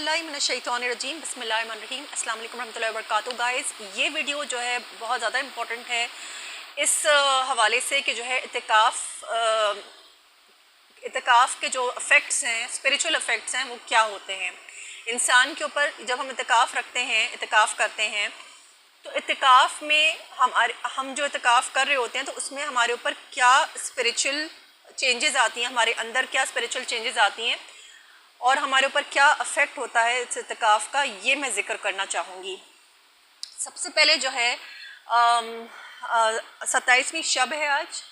औज़ुबिल्लाहिमिनश्शैतानिर्रजीम बिस्मिल्लाहिर्रहमानिर्रहीम अस्सलाम वालेकुम रहमतुल्लाहि व बरकातुहू। गाइस, ये वीडियो जो है बहुत ज़्यादा इम्पोर्टेंट है इस हवाले से कि जो है इतिकाफ़ के जो इफ़ेक्ट्स हैं, स्पिरिचुअल इफ़ेक्ट्स हैं, वो क्या होते हैं इंसान के ऊपर जब हम इतिकाफ़ रखते हैं, इतिकाफ़ करते हैं। तो इतिकाफ़ में हम जो इतिकाफ़ कर रहे होते हैं तो उसमें हमारे ऊपर क्या स्पिरिचुअल चेंजेस आती हैं, हमारे अंदर क्या स्पिरिचुअल चेंजेस आती हैं और हमारे ऊपर क्या अफेक्ट होता है इस इतिकाफ़ का, ये मैं ज़िक्र करना चाहूँगी। सबसे पहले जो है 27वीं शब है आज,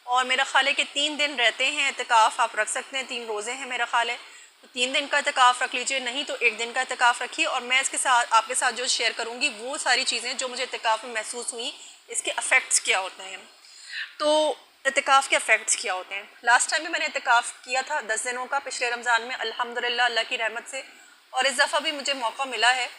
और मेरा ख्याल है कि 3 दिन रहते हैं इतिकाफ़, आप रख सकते हैं, 3 रोज़े हैं मेरा ख्याल है, तो 3 दिन का इतिकाफ़ रख लीजिए, नहीं तो 1 दिन का इतिकाफ़ रखिए। और मैं इसके साथ आपके साथ जो शेयर करूँगी वो सारी चीज़ें जो मुझे इतिकाफ़ में महसूस हुई, इसके अफ़ेक्ट्स क्या होते हैं। तो इतिकाफ़ के अफ़ेक्ट्स क्या होते हैं। लास्ट टाइम भी मैंने इतिकाफ़ किया था 10 दिनों का पिछले रमज़ान में, अल्हम्दुलिल्लाह अल्लाह की रहमत से, और इस दफ़ा भी मुझे मौका मिला है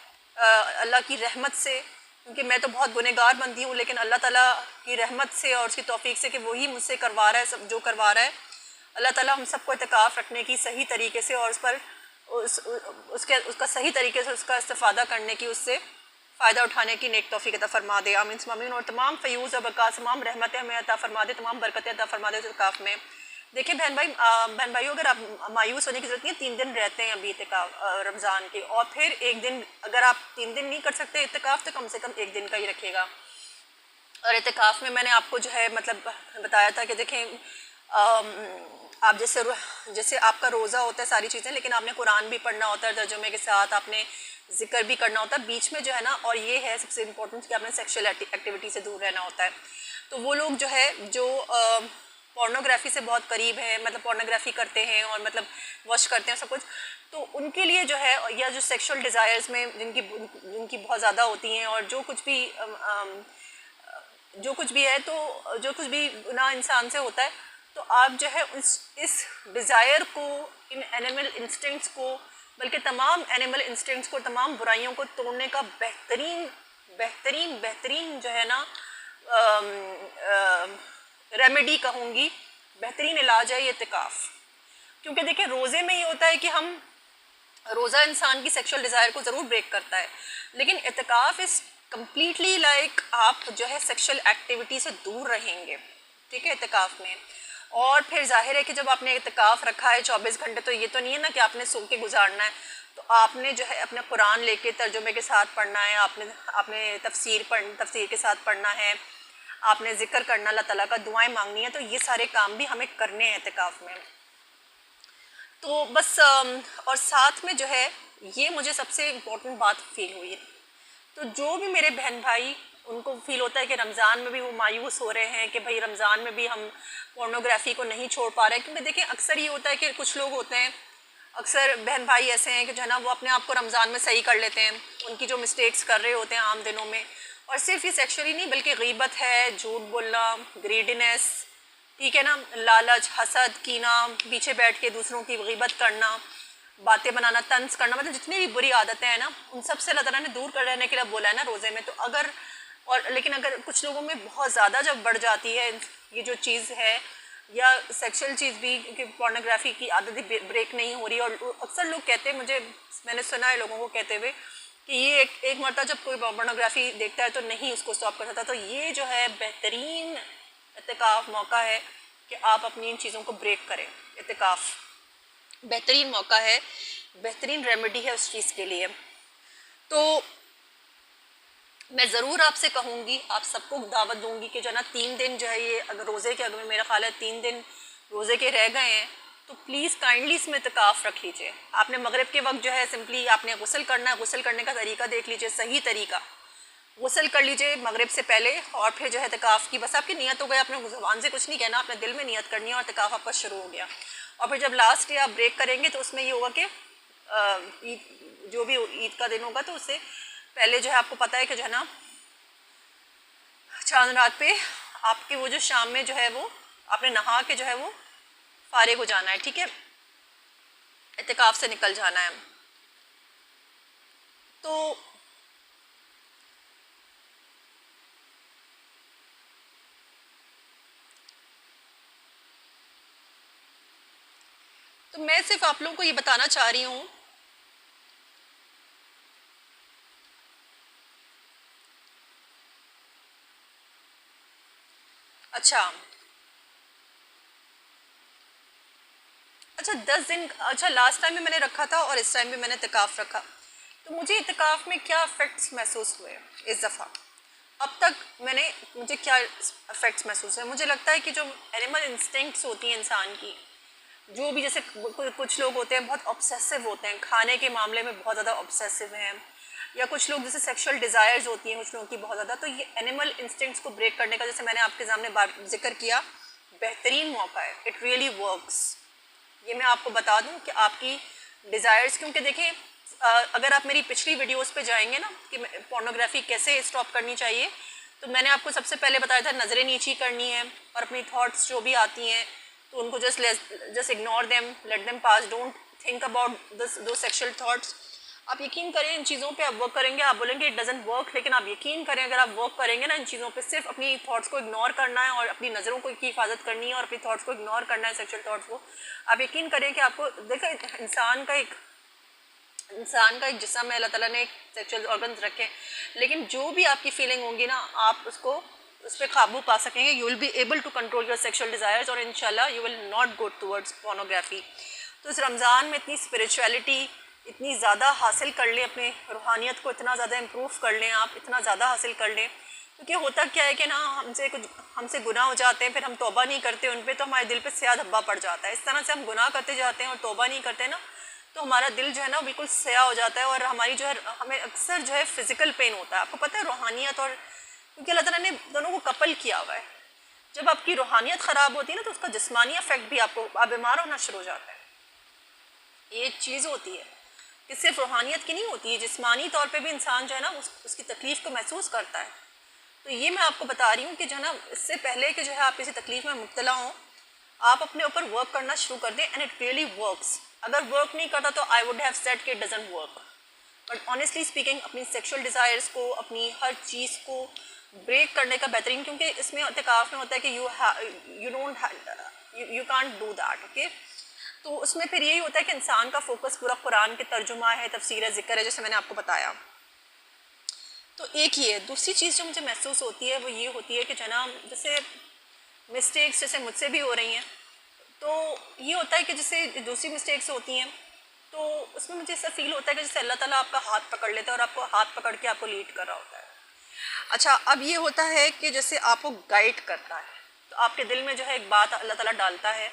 अल्लाह की रहमत से, क्योंकि मैं तो बहुत गुनहगार बनती हूँ, लेकिन अल्लाह ताला की रहमत से और उसकी तौफीक से कि वही मुझसे करवा रहा है सब जो करवा रहा है। अल्लाह ताला हम सबको इतिकाफ़ रखने की सही तरीके से और उस पर उसका सही तरीके से उसका इस्तेफ़ादा करने की, उससे फ़ायदा उठाने की नेक तौफीक अता फरमा दे, आमीन आमीन। और तमाम फ़यूज़ और बरक़ात, तमाम रहमतें हमें अता फरमा दे, तमाम बरकतें अता फरमा दे इतिकाफ़ में। देखिए बहन भाइयों, अगर आप मायूस होने की ज़रूरत नहीं है, 3 दिन रहते हैं अभी इतिकाफ़ रमज़ान के, और फिर 1 दिन, अगर आप 3 दिन नहीं कर सकते इतिकाफ़ तो कम से कम 1 दिन का ही रखिएगा। और इतिकाफ़ में मैंने आपको जो है मतलब बताया था कि देखें, आप जैसे आपका रोज़ा होता है, सारी चीज़ें, लेकिन आपने कुरान भी पढ़ना होता है तर्जुमे के साथ, आपने जिक्र भी करना होता है बीच में जो है ना, और ये है सबसे इम्पोर्टेंट कि आपने सेक्सुअल एक्टिविटी से दूर रहना होता है। तो वो लोग जो है जो पोर्नोग्राफी से बहुत करीब है, मतलब पोर्नोग्राफी करते हैं और मतलब वॉश करते हैं सब कुछ, तो उनके लिए जो है, या जो सेक्सुअल डिज़ायर्स में जिनकी बहुत ज़्यादा होती हैं, और जो कुछ भी है, तो जो कुछ भी गुनाह इंसान से होता है, तो आप जो है इस डिज़ायर को, इन एनिमल इंस्टिंक्ट्स को, बल्कि तमाम एनिमल इंस्टिंक्ट्स को, तमाम बुराइयों को तोड़ने का बेहतरीन जो है ना रेमेडी कहूँगी, बेहतरीन इलाज है ये इतिकाफ़। क्योंकि देखिए रोज़े में ये होता है कि हम, रोज़ा इंसान की सेक्सुअल डिज़ायर को ज़रूर ब्रेक करता है, लेकिन इतिकाफ़ इस कम्प्लीटली लाइक आप जो है सेक्सुअल एक्टिविटी से दूर रहेंगे, ठीक है, इतिकाफ़ में। और फिर जाहिर है कि जब आपने इतिकाफ़ रखा है 24 घंटे, तो ये तो नहीं है ना कि आपने सो के गुजारना है, तो आपने जो है अपने कुरान लेके तर्जुमे के साथ पढ़ना है, आपने तफसीर के साथ पढ़ना है, आपने ज़िक्र करना, अल्लाह ताला का दुआएं मांगनी है, तो ये सारे काम भी हमें करने हैं इतिकाफ़ में। तो बस और साथ में जो है, ये मुझे सबसे इम्पोर्टेंट बात फील हुई है। तो जो भी मेरे बहन भाई, उनको फील होता है कि रमज़ान में भी वो मायूस हो रहे हैं कि भाई रमज़ान में भी हम पोर्नोग्राफी को नहीं छोड़ पा रहे हैं, क्योंकि देखिए अक्सर ये होता है कि कुछ लोग होते हैं, अक्सर बहन भाई ऐसे हैं कि जो है ना वो अपने आप को रमज़ान में सही कर लेते हैं, उनकी जो मिस्टेक्स कर रहे होते हैं आम दिनों में, और सिर्फ ये सेक्शुअली नहीं बल्कि गीबत है, झूठ बोलना, ग्रीडीनेस, ठीक है ना, लालच, हसद, कीना, पीछे बैठ के दूसरों की गीबत करना, बातें बनाना, तंज करना, मतलब जितनी भी बुरी आदतें हैं ना, उन सब से अल्लाह ताला ने दूर कर रहने के लिए बोला है ना रोज़े में। तो अगर लेकिन अगर कुछ लोगों में बहुत ज़्यादा जब बढ़ जाती है ये जो चीज़ है, या सेक्सुअल चीज़ भी, कि पोर्नोग्राफी की आदत ब्रेक नहीं हो रही, और अक्सर लोग कहते हैं, मैंने सुना है लोगों को कहते हुए कि ये एक मरतबा जब कोई पोर्नोग्राफी देखता है तो नहीं उसको स्टॉप कर सकता। तो ये जो है बेहतरीन इतिकाफ़ मौका है कि आप अपनी इन चीज़ों को ब्रेक करें। इतिकाफ़ बेहतरीन मौका है, बेहतरीन रेमेडी है उस चीज़ के लिए। तो मैं ज़रूर आपसे कहूँगी, आप सबको दावत दूँगी कि जो ना 3 दिन जो है, ये अगर रोज़े के, अगर मेरा ख्याल है 3 दिन रोज़े के रह गए हैं, तो प्लीज़ काइंडली इसमें इतिकाफ़ रख लीजिए। आपने मगरिब के वक्त जो है सिंपली आपने गुस्ल करना है, गुस्ल करने का तरीका देख लीजिए, सही तरीका, गुस्ल कर लीजिए मगरिब से पहले, और फिर जो है इतिकाफ़ की बस आपकी नियत हो गई, आपने ज़ुबान से कुछ नहीं कहना, आपने दिल में नियत करनी है और इतिकाफ़ आपका शुरू हो गया। और फिर जब लास्ट डे आप ब्रेक करेंगे तो उसमें ये होगा कि ईद, जो भी ईद का दिन होगा, तो उससे पहले जो है आपको पता है कि जो है ना चांद रात पे आपके वो जो शाम में जो है वो आपने नहा के जो है वो फारिग हो जाना है, ठीक है, इतिकाफ़ से निकल जाना है। तो मैं सिर्फ आप लोगों को ये बताना चाह रही हूँ अच्छा अच्छा 10 दिन, अच्छा लास्ट टाइम भी मैंने रखा था और इस टाइम भी मैंने इतिकाफ़ रखा, तो मुझे इतिकाफ़ में क्या इफ़ेक्ट्स महसूस हुए इस दफ़ा, अब तक मुझे क्या इफ़ेक्ट्स महसूस हुए। मुझे लगता है कि जो एनिमल इंस्टिंक्ट्स होती हैं इंसान की, जो भी जैसे कुछ लोग होते हैं बहुत ऑब्सेसिव होते हैं, खाने के मामले में बहुत ज़्यादा ऑब्सेसिव हैं, या कुछ लोग जैसे सेक्सुअल डिज़ायर्स होती हैं कुछ लोगों की बहुत ज़्यादा, तो ये एनिमल इंस्टिंक्ट्स को ब्रेक करने का, जैसे मैंने आपके सामने जिक्र किया, बेहतरीन मौका है। It really works. ये मैं आपको बता दूं कि आपकी डिज़ायर्स, क्योंकि देखें अगर आप मेरी पिछली वीडियोस पे जाएंगे ना कि पोर्नोग्राफी कैसे स्टॉप करनी चाहिए, तो मैंने आपको सबसे पहले बताया था नज़रें नीची करनी है और अपनी थॉट्स जो भी आती हैं तो उनको just ignore them, let them pass, don't think about दो सेक्शुअल थॉट्स। आप यकीन करें इन चीज़ों पे आप वर्क करेंगे, आप बोलेंगे इट डजंट वर्क, लेकिन आप यकीन करें अगर आप वर्क करेंगे ना इन चीज़ों पे, सिर्फ अपनी थॉट्स को इग्नोर करना है और अपनी नज़रों को की हिफाजत करनी है और अपनी थॉट्स को इग्नोर करना है, सेक्शुअल थॉट्स को, आप यकीन करें कि आपको देखा इंसान का एक जिस्म है, अल्लाह ताला ने एक सेक्सुअल ऑर्गन्स रखे हैं, लेकिन जो भी आपकी फीलिंग होंगी ना आप उस पर काबू पा सकेंगे। You will be able to control your sexual desires और इंशाल्लाह you will not go towards pornography. तो इस रमज़ान में इतनी स्पिरिचुअलिटी इतनी ज़्यादा हासिल कर लें, अपने रूहानियत को इतना ज़्यादा इम्प्रूव कर लें, आप इतना ज़्यादा हासिल कर लें, क्योंकि होता क्या है कि ना हमसे गुनाह हो जाते हैं, फिर हम तौबा नहीं करते उन पर, तो हमारे दिल पे स्याह धब्बा पड़ जाता है। इस तरह से हम गुनाह करते जाते हैं और तौबा नहीं करते ना, तो हमारा दिल जो है ना बिल्कुल स्याह हो जाता है और हमारी जो है हमें अक्सर जो है फिजिकल पेन होता है। आपको पता है रूहानियत और, क्योंकि अल्लाह ताला ने दोनों को कपल किया हुआ है, जब आपकी रूहानियत ख़राब होती है ना तो उसका जिस्मानी इफेक्ट भी आप बीमार होना शुरू हो जाता है। ये एक चीज़ होती है कि सिर्फ रूहानियत की नहीं होती है, जिस्मानी तौर पे भी इंसान जो है ना उसकी तकलीफ़ को महसूस करता है। तो ये मैं आपको बता रही हूँ कि जो है ना इससे पहले कि जो है आप किसी तकलीफ़ में मुब्तला हों, आप अपने ऊपर वर्क करना शुरू कर दें एंड इट रियली वर्क्स। अगर वर्क नहीं करता तो आई वुड हैव सेड कि it doesn't work, but honestly speaking अपनी सेक्सुअल डिज़ायर्स को, अपनी हर चीज़ को ब्रेक करने का बेहतरीन, क्योंकि इसमें इत्तिकाफ़ में होता है कि you can't do that, okay. तो उसमें फिर यही होता है कि इंसान का फोकस पूरा कुरान के तर्जुमा है, तफसीर ज़िक्र है, जैसे मैंने आपको बताया। तो एक ही है। दूसरी चीज़ जो मुझे महसूस होती है वो ये होती है कि जना जैसे मिस्टेक्स जैसे मुझसे भी हो रही हैं, तो ये होता है कि जैसे दूसरी मिस्टेक्स होती हैं तो उसमें मुझे ऐसा फील होता है कि जैसे अल्लाह ताला आपका हाथ पकड़ लेता है और आपको हाथ पकड़ के आपको लीड कर रहा होता है। अच्छा, अब ये होता है कि जैसे आपको गाइड करता है, तो आपके दिल में जो है एक बात अल्लाह ताला डालता है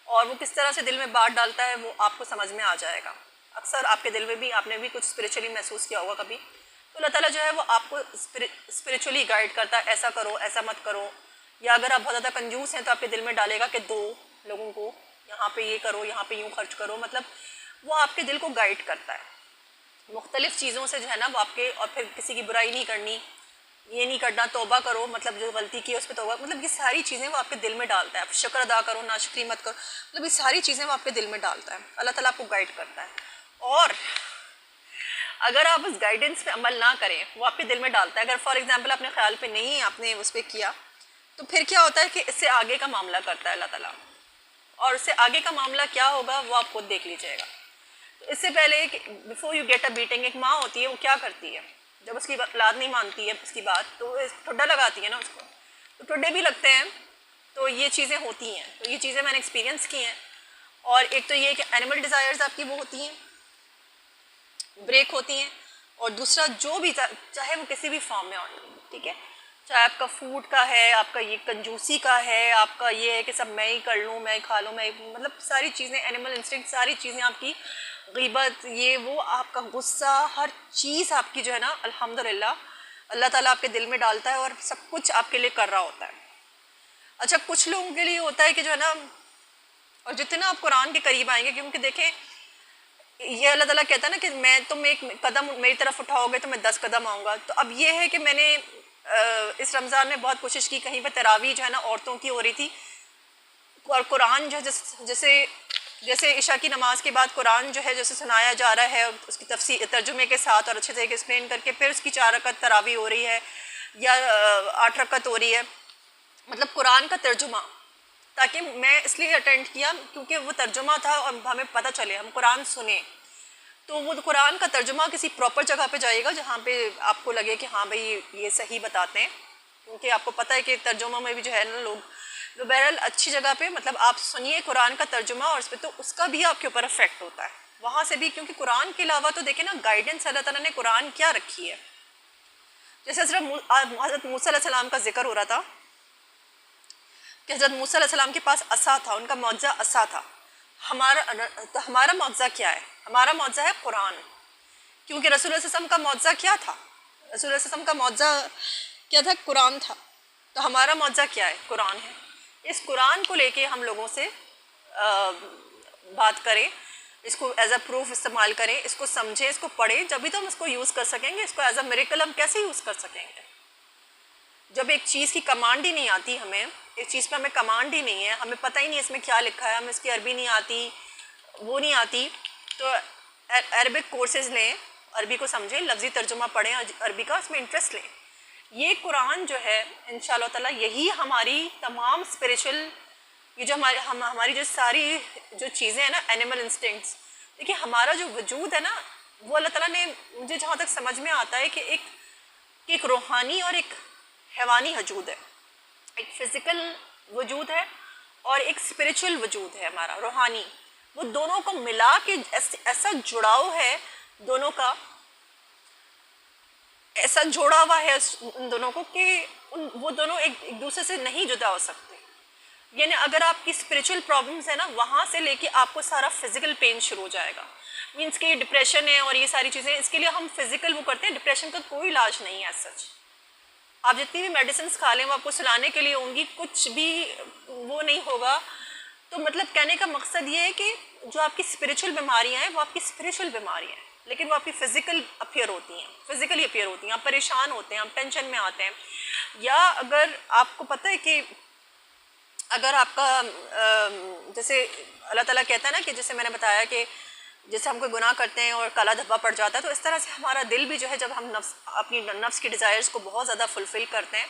और वो किस तरह से दिल में बात डालता है वो आपको समझ में आ जाएगा। अक्सर आपके दिल में भी आपने भी कुछ स्पिरिचुअली महसूस किया होगा कभी, तो अल्लाह ताला जो है वो आपको स्पिरिचुअली गाइड करता है, ऐसा करो, ऐसा मत करो। या अगर आप बहुत ज़्यादा कंजूस हैं तो आपके दिल में डालेगा कि 2 लोगों को यहाँ पे ये करो, यहाँ पे यूँ खर्च करो, मतलब वो आपके दिल को गाइड करता है मुख्तलिफ़ चीज़ों से जो है ना वो आपके। और फिर किसी की बुराई नहीं करनी, ये नहीं करना, तौबा करो, मतलब जो गलती की है उस पर तौबा, मतलब ये सारी चीज़ें वो आपके दिल में डालता है। आप शुक्र अदा करो, नाशुक्री मत करो, मतलब ये सारी चीज़ें वो आपके दिल में डालता है। अल्लाह ताला आपको गाइड करता है और अगर आप उस गाइडेंस पे अमल ना करें, वो आपके दिल में डालता है। अगर फॉर एग्जांपल अपने ख्याल पे नहीं आपने उस पर किया, तो फिर क्या होता है कि इससे आगे का मामला करता है अल्लाह ताला, और उससे आगे का मामला क्या होगा वो आप खुद देख लीजिएगा। तो इससे पहले before you get a beating, एक माँ होती है वो क्या करती है जब उसकी औलाद नहीं मानती है उसकी बात, तो ठुड्डा लगाती है ना उसको, तो ठुड्डे भी लगते हैं। तो ये चीज़ें होती हैं, तो ये चीज़ें मैंने एक्सपीरियंस की हैं। और एक तो ये कि एनिमल डिज़ायर्स आपकी वो होती हैं, ब्रेक होती हैं, और दूसरा जो भी चाहे वो किसी भी फॉर्म में हो, ठीक है, चाहे आपका फूड का है, आपका ये कंजूसी का है, आपका ये है कि सब मैं ही कर लूँ, मैं ही खा लूँ, मैं मतलब सारी चीज़ें एनिमल इंस्टिंक्ट, सारी चीज़ें आपकी ग़ीबत, ये वो, आपका गुस्सा, हर चीज़ आपकी जो है ना अल्हम्दुलिल्लाह अल्लाह ताला आपके दिल में डालता है और सब कुछ आपके लिए कर रहा होता है। अच्छा, कुछ लोगों के लिए होता है कि जो है ना, और जितना आप कुरान के करीब आएंगे, क्योंकि देखें ये अल्लाह ताला कहता है ना कि तुम एक कदम मेरी तरफ उठाओगे तो मैं 10 कदम आऊँगा। तो अब ये है कि मैंने इस रमज़ान में बहुत कोशिश की, कहीं पर तरावी जो है ना औरतों की हो रही थी, और कुरान जो जैसे इशा की नमाज के बाद कुरान जो है जैसे सुनाया जा रहा है उसकी तफसीर तर्जुमे के साथ और अच्छे तरीके एक्सप्लेन करके, फिर उसकी 4 रकत तरावी हो रही है या 8 रकत हो रही है, मतलब कुरान का तर्जुमा। ताकि मैं इसलिए अटेंड किया क्योंकि वो तर्जुमा था और हमें पता चले, हम कुरान सुने, तो वो कुरान का तर्जुमा किसी प्रॉपर जगह पे जाएगा जहाँ पे आपको लगे कि हाँ भाई ये सही बताते हैं, क्योंकि आपको पता है कि तर्जुमा में भी जो है ना लोग, तो बहरहाल अच्छी जगह पे मतलब आप सुनिए कुरान का तर्जुमा, और उस पर तो उसका भी आपके ऊपर इफेक्ट होता है वहाँ से भी, क्योंकि कुरान के अलावा तो देखें ना गाइडेंस अल्लाह ताला ने कुरान क्या रखी है। जैसे हज़रत मूसा अलैहि सलाम का जिक्र हो रहा था कि हज़रत मूसा अलैहि सलाम के पास असा था, उनका मौजा असा था। हमारा मौजा क्या है? हमारा मौजा है कुरान, क्योंकि रसूल सल्लल्लाहु अलैहि वसल्लम का मौजा क्या था? रसूल सल्लल्लाहु अलैहि वसल्लम का मौजा क्या था? कुरान था। तो हमारा मौजा क्या है? कुरान है। इस कुरान को लेके हम लोगों से बात करें, इसको एज अ प्रूफ इस्तेमाल करें, इसको समझें, इसको पढ़ें, जब भी तो हम इसको यूज़ कर सकेंगे। इसको एज अ मिरेकल हम कैसे यूज़ कर सकेंगे? जब एक चीज़ की कमांड ही नहीं आती, हमें एक चीज़ पे हमें कमांड ही नहीं है, हमें पता ही नहीं इसमें क्या लिखा है, हमें इसकी अरबी नहीं आती, वो नहीं आती, तो अरबिक कोर्सेज लें, अरबी को समझें, लफ्ज़ी तर्जुमा पढ़ें अरबी का, इसमें इंटरेस्ट लें। ये कुरान जो है इंशाअल्लाह ताला यही हमारी तमाम स्पिरिचुअल, ये जो हमारी जो सारी जो चीज़ें हैं ना, एनिमल इंस्टिंक्ट्स, देखिए हमारा जो वजूद है ना, वो अल्लाह ताला ने, मुझे जहाँ तक समझ में आता है कि एक रूहानी और एक हैवानी वजूद है, एक फिज़िकल वजूद है और एक स्पिरिचुअल वजूद है हमारा रूहानी। वो दोनों को मिला के ऐसा जुड़ाव है, दोनों का ऐसा जोड़ा हुआ है उन दोनों को कि वो दोनों एक दूसरे से नहीं जुदा हो सकते। यानी अगर आपकी स्पिरिचुअल प्रॉब्लम्स है ना, वहाँ से लेके आपको सारा फिजिकल पेन शुरू हो जाएगा। मीन्स कि डिप्रेशन है और ये सारी चीज़ें, इसके लिए हम फिजिकल वो करते हैं। डिप्रेशन का कोई इलाज नहीं है सच। आप जितनी भी मेडिसिन खा लें वो आपको सुलाने के लिए होंगी, कुछ भी वो नहीं होगा। तो मतलब कहने का मकसद ये है कि जो आपकी स्पिरिचुअल बीमारियां हैं वो आपकी स्पिरिचुअल बीमारियां हैं, लेकिन वो आपकी फिजिकल अपीयर होती हैं, फिजिकली अपीयर होती हैं। आप परेशान होते हैं, आप टेंशन में आते हैं, या अगर आपको पता है कि अगर आपका जैसे अल्लाह ताला कहता है ना कि जैसे मैंने बताया कि जैसे हम कोई गुनाह करते हैं और काला धब्बा पड़ जाता है, तो इस तरह से हमारा दिल भी जो है, जब हम अपनी नफ्स की डिज़ायर्स को बहुत ज़्यादा फुलफ़िल करते हैं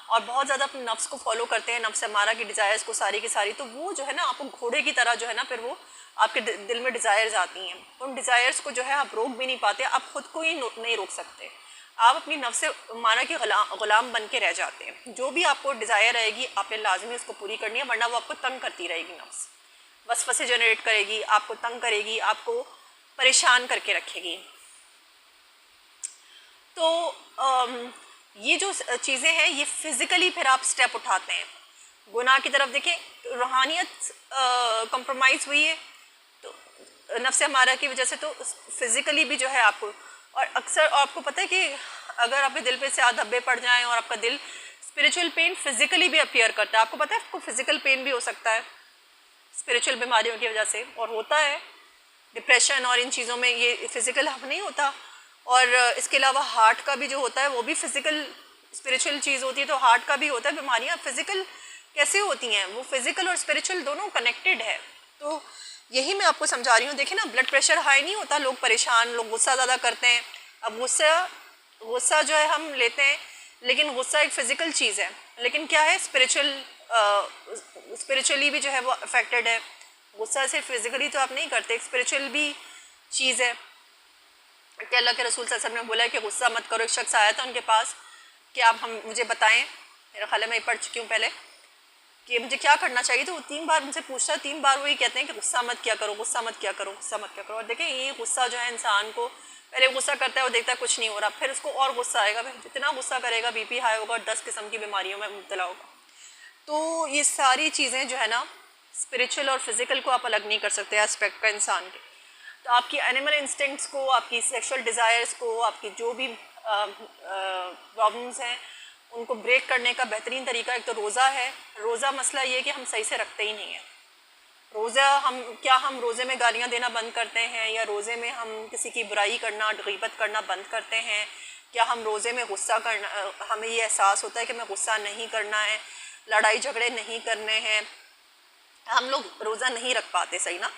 और बहुत ज़्यादा अपने नफ्स को फॉलो करते हैं, नफ्स हमारा की डिज़ायर्स को सारी की सारी, तो वो जो है ना आपको घोड़े की तरह जो है ना, फिर वो आपके दिल में डिज़ायर्स आती हैं। उन डिज़ायर्स को जो है आप रोक भी नहीं पाते, आप खुद को ही नहीं रोक सकते। आप अपनी नफ्स माना कि ग़ुलाम बन के रह जाते हैं। जो भी आपको डिज़ायर रहेगी आपने लाजमी उसको पूरी करनी है, वरना वो आपको तंग करती रहेगी। नफ्स वसवसे जनरेट करेगी, आपको तंग करेगी, आपको परेशान करके रखेगी। तो ये जो चीज़ें हैं, ये फिज़िकली फिर आप स्टेप उठाते हैं गुनाह की तरफ। देखें, रूहानियत कॉम्प्रोमाइज़ हुई है तो नफ्स हमारा की वजह से, तो फिज़िकली भी जो है आपको, और अक्सर आपको पता है कि अगर आपके दिल पे से धब्बे पड़ जाएं और आपका दिल, स्पिरिचुअल पेन फिज़िकली भी अपीयर करता है। आपको पता है आपको फिज़िकल पेन भी हो सकता है स्पिरिचुअल बीमारियों की वजह से, और होता है डिप्रेशन और इन चीज़ों में, ये फिज़िकल हम नहीं होता। और इसके अलावा हार्ट का भी जो होता है वो भी फिज़िकल स्पिरिचुअल चीज़ होती है, तो हार्ट का भी होता है। बीमारियाँ फिज़िकल कैसे होती हैं? वो फिज़िकल और स्पिरिचुअल दोनों कनेक्टेड है। तो यही मैं आपको समझा रही हूँ। देखिए ना, ब्लड प्रेशर हाई नहीं होता, लोग परेशान, लोग गुस्सा ज़्यादा करते हैं। अब गुस्सा जो है हम लेते हैं, लेकिन गुस्सा एक फ़िज़िकल चीज़ है, लेकिन क्या है, स्पिरिचुअली भी जो है वो अफेक्टेड है। गुस्सा सिर्फ फिज़िकली तो आप नहीं करते, स्पिरिचुअल भी चीज़ है। कि अल्लाह के रसूल सल्लल्लाहु अलैहि वसल्लम ने बोला है कि गुस्सा मत करो। एक शख्स आया था उनके पास कि आप मुझे बताएं, मेरा ख्याल है मैं पढ़ चुकी हूँ पहले, कि मुझे क्या करना चाहिए। तो वो 3 बार मुझसे पूछता, 3 बार वही कहते हैं कि गुस्सा मत किया करो, गुस्सा मत किया करो, गुस्सा मत किया करो। और देखें, ये गुस्सा जो है इंसान को, पहले गुस्सा करता है, वो देखता है कुछ नहीं हो रहा, फिर उसको और गुस्सा आएगा, फिर जितना गुस्सा करेगा बीपी हाई होगा और 10 किस्म की बीमारियों में मुब्तला होगा। तो ये सारी चीज़ें जो है ना, स्पिरिचुअल और फिज़िकल को आप अलग नहीं कर सकते एस्पेक्ट का इंसान के। तो आपकी एनिमल इंस्टिंक्ट्स को, आपकी सेक्सुअल डिज़ायर्स को, आपकी जो भी प्रॉब्लम्स हैं, उनको ब्रेक करने का बेहतरीन तरीका एक तो रोज़ा है। रोज़ा मसला ये है कि हम सही से रखते ही नहीं है रोज़ा। हम रोज़े में गालियाँ देना बंद करते हैं, या रोज़े में हम किसी की बुराई करना, ग़ीबत करना बंद करते हैं? क्या हम रोज़े में गुस्सा करना, हमें ये एहसास होता है कि मैं गुस्सा नहीं करना है, लड़ाई झगड़े नहीं करने हैं? हम लोग रोज़ा नहीं रख पाते, सही ना।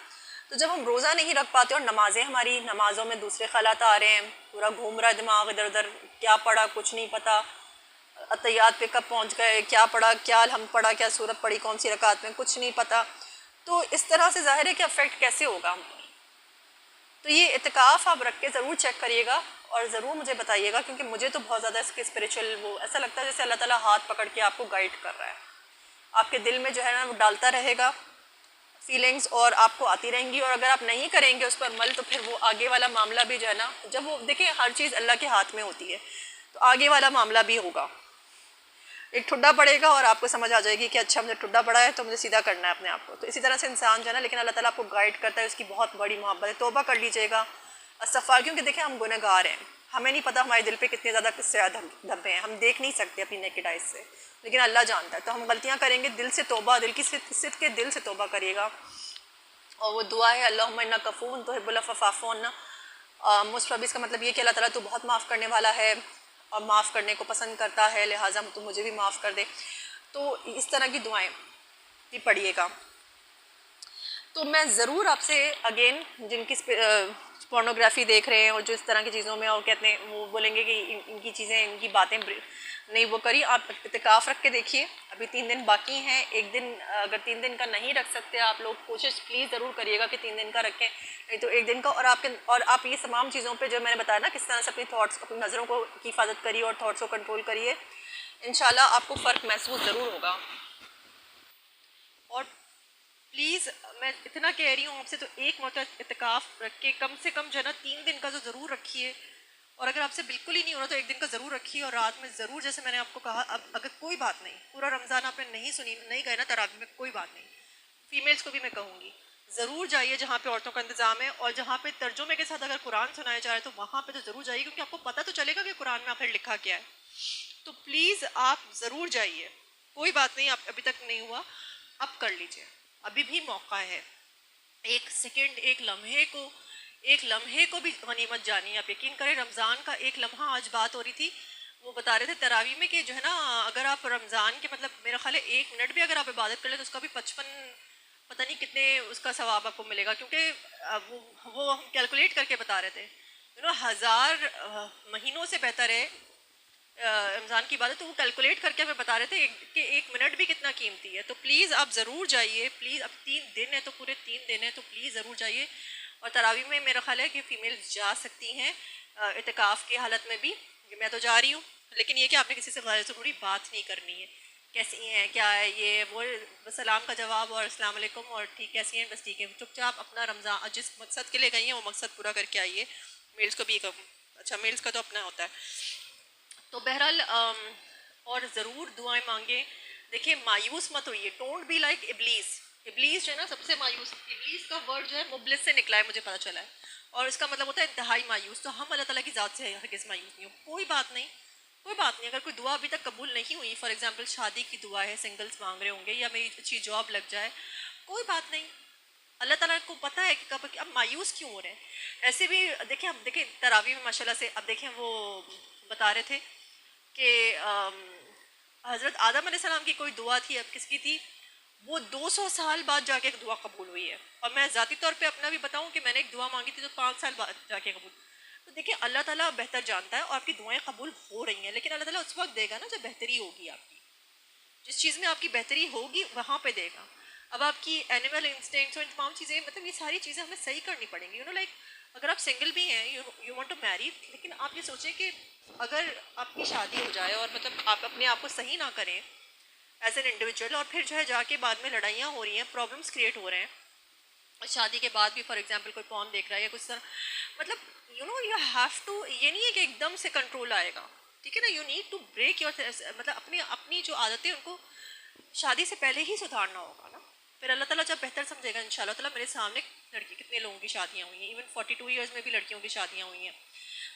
तो जब हम रोज़ा नहीं रख पाते और नमाज़ें, हमारी नमाज़ों में दूसरे ख़लात आ रहे हैं, पूरा घूम रहा है दिमाग इधर उधर, क्या पढ़ा कुछ नहीं पता, अतयात पे कब पहुंच गए, क्या पढ़ा, क्या हम पढ़ा, क्या सूरत पढ़ी, कौन सी रकात में, कुछ नहीं पता। तो इस तरह से ज़ाहिर है कि अफेक्ट कैसे होगा हम पर। तो ये इत्तिकाफ़ आप रख के ज़रूर चेक करिएगा और ज़रूर मुझे बताइएगा, क्योंकि मुझे तो बहुत ज़्यादा इसके स्पिरिचुअल वो ऐसा लगता है जैसे अल्लाह ताला हाथ पकड़ के आपको गाइड कर रहा है, आपके दिल में जो है ना वो डालता रहेगा फीलिंग्स और आपको आती रहेंगी। और अगर आप नहीं करेंगे उस पर अमल तो फिर वो आगे वाला मामला भी जो है ना, जब वो देखिए हर चीज़ अल्लाह के हाथ में होती है, तो आगे वाला मामला भी होगा। एक ठुड्डा पड़ेगा और आपको समझ आ जाएगी कि अच्छा मुझे ठुड्डा पड़ा है तो मुझे सीधा करना है अपने आप को। तो इसी तरह से इंसान जो है ना, लेकिन अल्लाह ताला आपको गाइड करता है, उसकी बहुत बड़ी मोहब्बत है। तौबा कर लीजिएगा, अस्तगफार, क्योंकि देखिए हम गुनहगार हैं, हमें नहीं पता हमारे दिल पे कितने ज़्यादा किससे ज़्यादा धब्बे हैं, हम देख नहीं सकते अपनी नेकेड आइज से, लेकिन अल्लाह जानता है। तो हम गलतियाँ करेंगे, दिल से तौबा, दिल की सिद्क़ के दिल से तौबा करिएगा। और वो दुआ है अल्लाहुम्मा इन्ना कफ़ूर तुहिब्बुल अफ़्व फ़अफ़ू अन्ना। मुस्तफ़ इसका मतलब ये कि अल्लाह ताला तू बहुत माफ़ करने वाला है और माफ़ करने को पसंद करता है, लिहाजा तू मुझे भी माफ़ कर दे। तो इस तरह की दुआएं भी पढ़िएगा। तो मैं ज़रूर आपसे अगेन, जिनकी पोर्नोग्राफी देख रहे हैं और जो इस तरह की चीज़ों में और कहते हैं, वो बोलेंगे कि इनकी चीज़ें, इनकी बातें नहीं वो करी, आप इत्तिकाफ़ रख के देखिए। अभी 3 दिन बाकी हैं, एक दिन अगर 3 दिन का नहीं रख सकते आप लोग, कोशिश प्लीज़ ज़रूर करिएगा कि 3 दिन का रखें, नहीं तो 1 दिन का। और आप ये तमाम चीज़ों पे जो मैंने बताया ना, किस तरह से अपनी थॉट्स, अपनी नज़रों को की हिफाजत करिए और थॉट्स को कंट्रोल करिए, इंशाल्लाह आपको फ़र्क महसूस ज़रूर होगा। और प्लीज़ मैं इतना कह रही हूँ आपसे, तो एक मरतबा इत्तिकाफ़ रख के कम से कम जो है ना 3 दिन का तो ज़रूर रखिए। और अगर आपसे बिल्कुल ही नहीं हो रहा तो 1 दिन का ज़रूर रखिए। और रात में ज़रूर, जैसे मैंने आपको कहा, अब अगर कोई बात नहीं, पूरा रमज़ान आपने नहीं गए ना तरावी में, कोई बात नहीं, फीमेल्स को भी मैं कहूँगी ज़रूर जाइए जहाँ पे औरतों का इंतज़ाम है, और जहाँ पे तर्जुमे के साथ अगर कुरान सुनाया जा रहा है तो वहाँ पे तो ज़रूर जाइए, क्योंकि आपको पता तो चलेगा कि कुरान में आखिर लिखा क्या है। तो प्लीज़ आप ज़रूर जाइए, कोई बात नहीं, आप अभी तक नहीं हुआ, अब कर लीजिए, अभी भी मौका है। एक सेकंड, एक लम्हे को भी गनीमत जानिए। आप यकीन करें, रमज़ान का एक लम्हा, आज बात हो रही थी, वो बता रहे थे तरावी में कि जो है ना, अगर आप रमज़ान के मतलब मेरा ख्याल है 1 मिनट भी अगर आप इबादत कर ले तो उसका भी 55 पता नहीं कितने उसका सवाब आपको मिलेगा, क्योंकि वो हम कैलकुलेट करके बता रहे थे, 1000 महीनों से बेहतर है रमज़ान की इबादत। तो वो कैलकुलेट करके हमें बता रहे थे कि 1 मिनट भी कितना कीमती है। तो प्लीज़ आप ज़रूर जाइए, प्लीज़। अब 3 दिन है तो पूरे 3 दिन है, तो प्लीज़ ज़रूर जाइए। और तरावी में मेरा ख्याल है कि फ़ीमेल्स जा सकती हैं इत्तिकाफ़ की हालत में भी। मैं तो जा रही हूँ, लेकिन ये कि आपने किसी से गैर ज़रूरी बात नहीं करनी है, कैसी हैं, क्या है, ये वो, बस सलाम का जवाब और अस्सलाम वालेकुम और ठीक कैसी हैं, बस ठीक है। चुपचाप अपना रमज़ान जिस मकसद के लिए गई हैं वो मकसद पूरा करके आइए। मेल्स को भी अच्छा, मेल्स का तो अपना होता है। तो बहरहाल और ज़रूर दुआएं मांगे। देखिए, मायूस मत होइए, डोंट बी लाइक इब्लीस। इब्लीस जो है ना सबसे मायूस, इब्लीस का वर्ड जो है मुबलिस से निकला है, मुझे पता चला है, और इसका मतलब होता है इंतहाई मायूस। तो हम अल्लाह ताला की ज़ात से हरगिज़ मायूस नहीं हो। कोई बात नहीं, कोई बात नहीं, अगर कोई दुआ अभी तक कबूल नहीं हुई, फॉर एग्जांपल शादी की दुआ है, सिंगल्स मांग रहे होंगे, या मेरी अच्छी जॉब लग जाए, कोई बात नहीं, अल्लाह ताला को पता है कि कब, अब मायूस क्यों हो रहे हैं। ऐसे भी देखिए, हम देखें तरावी में माशाल्लाह से, अब देखें वो बता रहे थे कि हज़रत आदम अलैहिस्सलाम की कोई दुआ थी, अब किसकी थी, वो 200 साल बाद जाके एक दुआ कबूल हुई है। और मैं ज़ाती तौर पे अपना भी बताऊं कि मैंने एक दुआ मांगी थी तो 5 साल बाद जाके कबूल। तो देखिए, अल्लाह ताला बेहतर जानता है, और आपकी दुआएं कबूल हो रही हैं, लेकिन अल्लाह ताला उस वक्त देगा ना जब बेहतरी होगी आपकी। जिस चीज़ में आपकी बेहतरी होगी वहाँ पे देगा। अब आपकी एनिमल इंस्टिंक्ट्स और तमाम चीज़ें, मतलब ये सारी चीज़ें हमें सही करनी पड़ेंगी। लाइक अगर आप सिंगल भी हैं, यू वांट टू मैरी, लेकिन आप ये सोचें कि अगर आपकी शादी हो जाए और मतलब आप अपने आप को सही ना करें एज एन इंडिविजुअल, और फिर जो है जाके बाद में लड़ाइयाँ हो रही हैं, प्रॉब्लम्स क्रिएट हो रहे हैं, और शादी के बाद भी फॉर एग्जांपल कोई पॉर्न देख रहा है या कुछ तरह, मतलब यू हैव टू, ये नहीं है कि एकदम से कंट्रोल आएगा, ठीक है ना, you need to break your, मतलब अपनी अपनी जो आदतें उनको शादी से पहले ही सुधारना होगा ना। फिर अल्लाह ताला जब बेहतर समझेगा इंशाल्लाह ताला। मेरे सामने लड़की, कितने लोगों की शादियाँ हुई हैं, इवन 42 ईयर्स में भी लड़कियों की शादियाँ हुई हैं,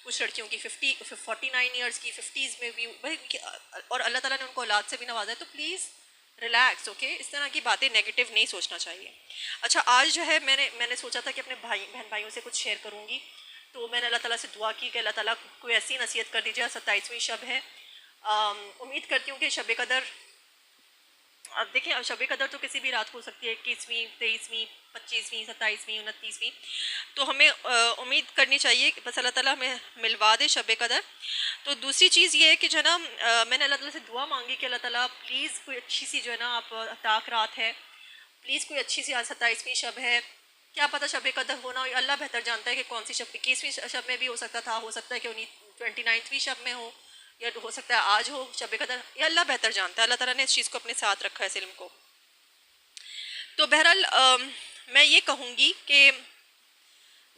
कुछ लड़कियों की 49 ईयर्स की, 50s में भी भाई, और अल्लाह ताला ने उनको औलाद से भी नवाजा है। तो प्लीज़ रिलैक्स, ओके, इस तरह की बातें नेगेटिव नहीं सोचना चाहिए। अच्छा, आज जो है मैंने सोचा था कि अपने बहन भाइयों से कुछ शेयर करूँगी, तो मैंने अल्लाह ताला से दुआ की कि अल्लाह ताला कोई ऐसी नसीहत कर दीजिए। 27वीं शब है, उम्मीद करती हूँ कि शब कदर, अब देखिए, अब शब कदर तो किसी भी रात को हो सकती है, 21वीं, 23वीं, 25वीं, 27वीं, 29वीं। तो हमें उम्मीद करनी चाहिए कि बस अल्लाह ताला हमें मिलवा दे शब कदर। तो दूसरी चीज़ ये है कि जो है ना, मैंने अल्लाह ताला से दुआ मांगी कि अल्लाह ताला प्लीज़ कोई अच्छी सी जो है ना, आप ताक रात है, प्लीज़ कोई अच्छी सी, आज 27वीं शब है, क्या पता शब कदर होना हो, अल्लाह बेहतर जानता है कि कौन सी शब, 21वीं शब में भी हो सकता था, हो सकता है कि 29वीं शब में हो, या हो सकता है आज हो शब कदर, ये अल्लाह बेहतर जानता है। अल्लाह ताला ने इस चीज़ को अपने साथ रखा है, इस इल्म को। तो बहरहाल मैं ये कहूँगी कि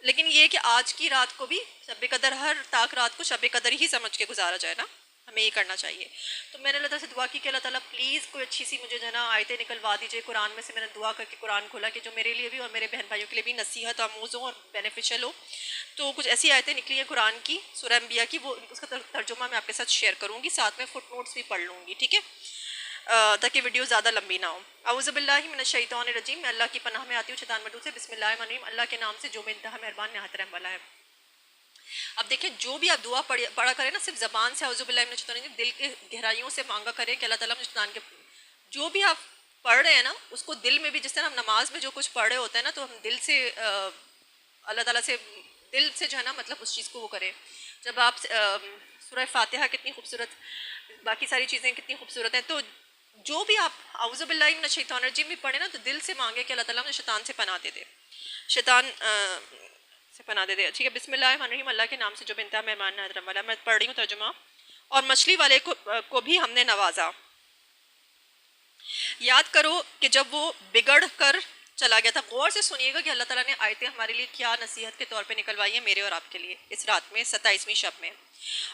लेकिन ये कि आज की रात को भी शब कदर, हर ताक रात को शब कदर ही समझ के गुजारा जाए ना, हमें ये करना चाहिए। तो मैंने अल्लाह ताला से दुआ की कि अल्लाह ताला प्लीज़ कोई अच्छी सी मुझे जो है ना आयतें निकलवा दीजिए कुरान में से। मैंने दुआ करके कुरान खोला कि जो मेरे लिए भी और मेरे बहन भाइयों के लिए भी नसीहत आमूज़ हो और बेनिफिशियल हो। तो कुछ ऐसी आयतें निकली हैं कुरान की, सूरह अंबिया की, वो उसका तर्जुमा मैं आपके साथ शेयर करूँगी, साथ में फुट नोट्स भी पढ़ लूँगी, ठीक है, ताकि वीडियो ज़्यादा लंबी ना हो। औज़ुबिल्लाहि मिनश्शैतानिर्रजीम, मैं अल्लाह की पनाह में आती हूँ शैतान मरदूद से। बिस्मिल्लाहिर्रहमानिर्रहीम, अल्लाह के नाम से जो बेइंतहा मेहरबान नहायत रहम वाला है। अब देखिए, जो भी आप दुआ पढ़ा करें ना, सिर्फ ज़बान से औज़ुबिल्लाहि मिनश्शैतानिर्रजीम, दिल के गहराइयों से मांगा करें कि अल्लाह ताला मुझे शैतान के, जो भी आप पढ़ रहे हैं ना उसको दिल में भी, जिस तरह हम नमाज में जो कुछ पढ़ रहे होते हैं ना, तो हम दिल से अल्लाह ताला से दिल से जो है ना मतलब उस चीज़ को वो करें। जब आप सूरह फातिहा कितनी खूबसूरत, बाकी सारी चीज़ें कितनी खूबसूरत हैं, तो जो भी आप औज़ुबिल्लाहि मिनश्शैतानिर्रजीम भी पढ़े ना, तो दिल से मांगे कि अल्लाह ताला मुझे शैतान से पनाह दे दे, शैतान से पनाह दे दे, ठीक है। बिस्मिल्लाहिर्रहमानिर्रहीम, अल्लाह के नाम से जो बेइंतहा मेहरबान नहायत रहम वाला है। मैं पढ़ रही हूँ तर्जुमा। और मछली वाले को भी हमने नवाजा। याद करो कि जब वो बिगड़ कर चला गया था। गौर से सुनिएगा कि अल्लाह ताला ने आयतें हमारे लिए क्या नसीहत के तौर पे निकलवाई है, मेरे और आपके लिए इस रात में 27वीं शब में।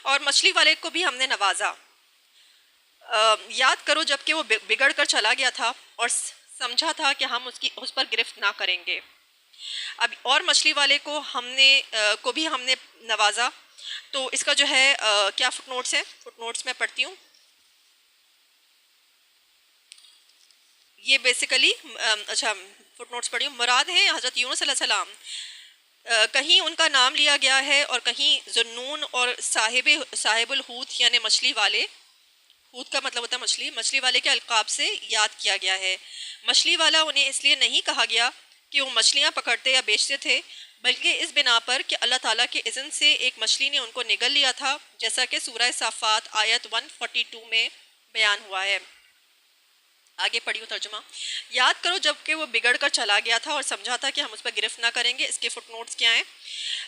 और मछली वाले को भी हमने नवाजा। याद करो जबकि वो बिगड़ कर चला गया था और समझा था कि हम उस पर गिरफ्त ना करेंगे। अब और मछली वाले को भी हमने नवाजा। तो इसका जो है क्या फुटनोट्स है, फुटनोट्स मैं पढ़ती हूँ। ये बेसिकली अच्छा फुटनोट्स पढ़ी हूँ। मुराद है हज़रत यूनुस अलैहिस्सलाम, कहीं उनका नाम लिया गया है और कहीं ज़ुन्नून और साहिबुल हूत यानी मछली वाले, हूत का मतलब होता है मछली, मछली वाले के अलकाब से याद किया गया है। मछली वाला उन्हें इसलिए नहीं कहा गया कि वो मछलियाँ पकड़ते या बेचते थे, बल्कि इस बिना पर कि अल्लाह ताला के इज़्न से एक मछली ने उनको निगल लिया था, जैसा कि सूरह साफ़ात आयत 142 में बयान हुआ है। आगे पढ़ियो तर्जुमा। याद करो जबकि वो बिगड़ कर चला गया था और समझा था कि हम उस पर गिरफ्त ना करेंगे। इसके फुटनोट्स क्या हैं?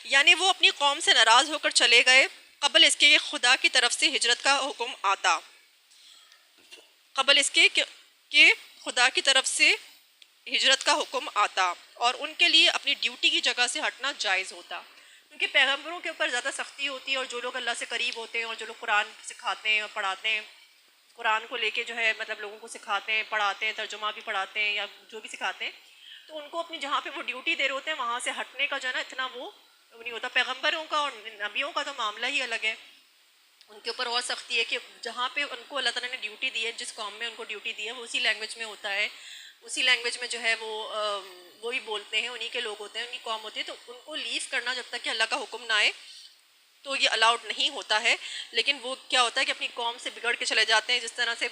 यानी वो अपनी कौम से नाराज़ होकर चले गए कबल इसके कि खुदा की तरफ से हिजरत का हुक्म आता, कबल इसके कि खुदा की तरफ से हिजरत का हुक्म आता और उनके लिए अपनी ड्यूटी की जगह से हटना जायज़ होता। क्योंकि पैगम्बरों के ऊपर ज़्यादा सख्ती होती है और जो लोग अल्लाह से करीब होते हैं और जो लोग कुरान सिखाते हैं और पढ़ाते हैं, कुरान को लेके जो है मतलब लोगों को सिखाते हैं, पढ़ाते हैं, तर्जुमा भी पढ़ाते हैं या जो भी सिखाते हैं, तो उनको अपनी जहाँ पे वो ड्यूटी दे रहे होते हैं वहाँ से हटने का जो है ना इतना वो नहीं होता। पैगम्बरों का और नबियों का तो मामला ही अलग है, उनके ऊपर और सख्ती है कि जहाँ पे उनको अल्लाह ताला ने ड्यूटी दी है, जिस कौम में उनको ड्यूटी दी है वो उसी लैंग्वेज में होता है, उसी लैंग्वेज में जो है वो ही बोलते हैं, उन्हीं के लोग होते हैं, उनकी कौम होती है। तो उनको लीव करना जब तक कि अल्लाह का हुक्म ना आए तो ये अलाउड नहीं होता है। लेकिन वो क्या होता है कि अपनी कौम से बिगड़ के चले जाते हैं। जिस तरह से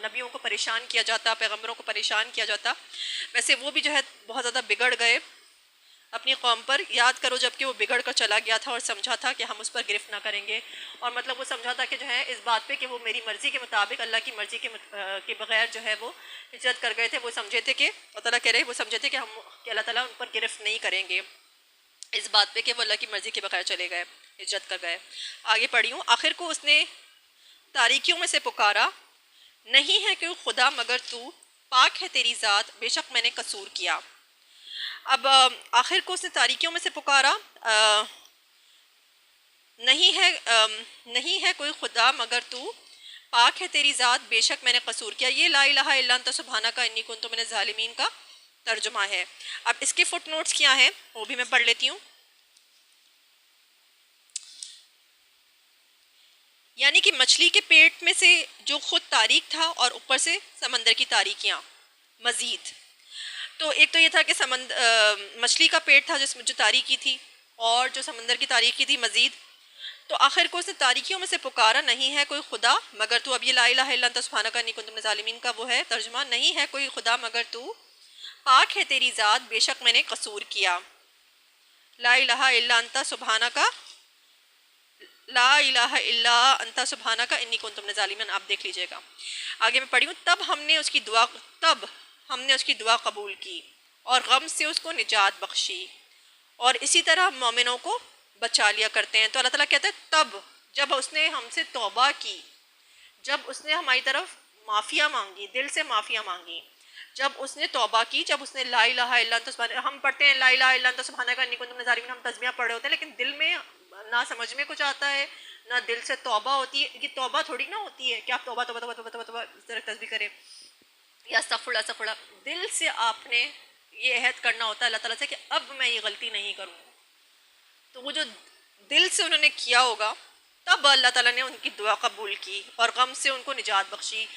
नबियों को परेशान किया जाता, पैगम्बरों को परेशान किया जाता, वैसे वो भी जो है बहुत ज़्यादा बिगड़ गए अपनी कौम पर। याद करो जबकि वो बिगड़ कर चला गया था और समझा था कि हम उस पर गिरफ्त ना करेंगे, और मतलब वो समझा था कि जो है इस बात पे कि वो मेरी मर्ज़ी के मुताबिक, अल्लाह की मर्ज़ी के बगैर जो है वो हिजरत कर गए थे। वो समझे थे कि अल्लाह ताला कह रहे, वो समझे थे कि अल्लाह ताला उन पर गिरफ्त नहीं करेंगे, इस बात पे कि वो अल्लाह की मर्ज़ी के बगैर चले गए, हिजरत कर गए। आगे पढ़ी हूँ। आखिर को उसने तारीकियों में से पुकारा, नहीं है कि खुदा मगर तू, पाक है तेरी ज़ात, बेशक मैंने कसूर किया। अब आखिर को उसने तारीकियों में से पुकारा, नहीं है कोई खुदा मगर तू, पाक है तेरी ज़ात, बेशक मैंने कसूर किया। ये ला इलाहा इल्ला अंता सुब्हानका इन्नी कुन्तु मिनज़ ज़ालिमीन का तर्जुमा है। अब इसके फुटनोट्स क्या हैं वो भी मैं पढ़ लेती हूँ। यानी कि मछली के पेट में से जो खुद तारीक था और ऊपर से समंदर की तारीकियाँ मज़ीद। तो एक तो ये था कि मछली का पेट था जिसमें जो तारीकी थी और जो समंदर की तारीकी थी मज़ीद। तो आखिर को उसने तारीकियों में से पुकारा, नहीं है कोई खुदा मगर तू। अब ये ला इलाहा इल्ला अंता सुब्हानका इन्नी कुन्तु मिनज़ ज़ालिमीन का वो है तर्जुमा, नहीं है कोई खुदा मगर तू, पाक है तेरी ज़ात, बेशक मैंने कसूर किया। ला इलाहा इल्ला अंता सुब्हानका, ला इलाहा इल्ला अंता सुब्हानका इन्नी कुन्तु मिनज़ ज़ालिमीन। आप देख लीजिएगा। आगे मैं पढ़ी हूँ। तब हमने उसकी दुआ कबूल की और गम से उसको निजात बख्शी, और इसी तरह हम मोमिनों को बचा लिया करते हैं। तो अल्लाह ताला कहता है तब जब उसने हमसे तौबा की, जब उसने हमारी तरफ माफ़िया मांगी, दिल से माफ़िया मांगी, जब उसने तौबा की, जब उसने ला इलाहा इल्ला अंता सुब्हानक, हम पढ़ते हैं ला इलाहा इल्ला अंता सुब्हानक अन्नी कुन्तु मिनज़ ज़ालिमीन, हम तस्बीह पढ़ रहे होते हैं, लेकिन दिल में ना समझ में कुछ आता है, ना दिल से तौबा होती है। ये तौबा थोड़ी ना होती है कि आप तौबा तौबा तौबा तौबा तौबा तौबा इस तरह तस्बीह करें या अस्तगफिरुल्लाह अस्तगफिरुल्लाह। दिल से आपने ये अहद करना होता है अल्लाह ताला से कि अब मैं ये गलती नहीं करूँगा। तो वो जो दिल से उन्होंने किया होगा, तब अल्लाह ताला ने उनकी दुआ कबूल की और गम से उनको निजात बख्शी।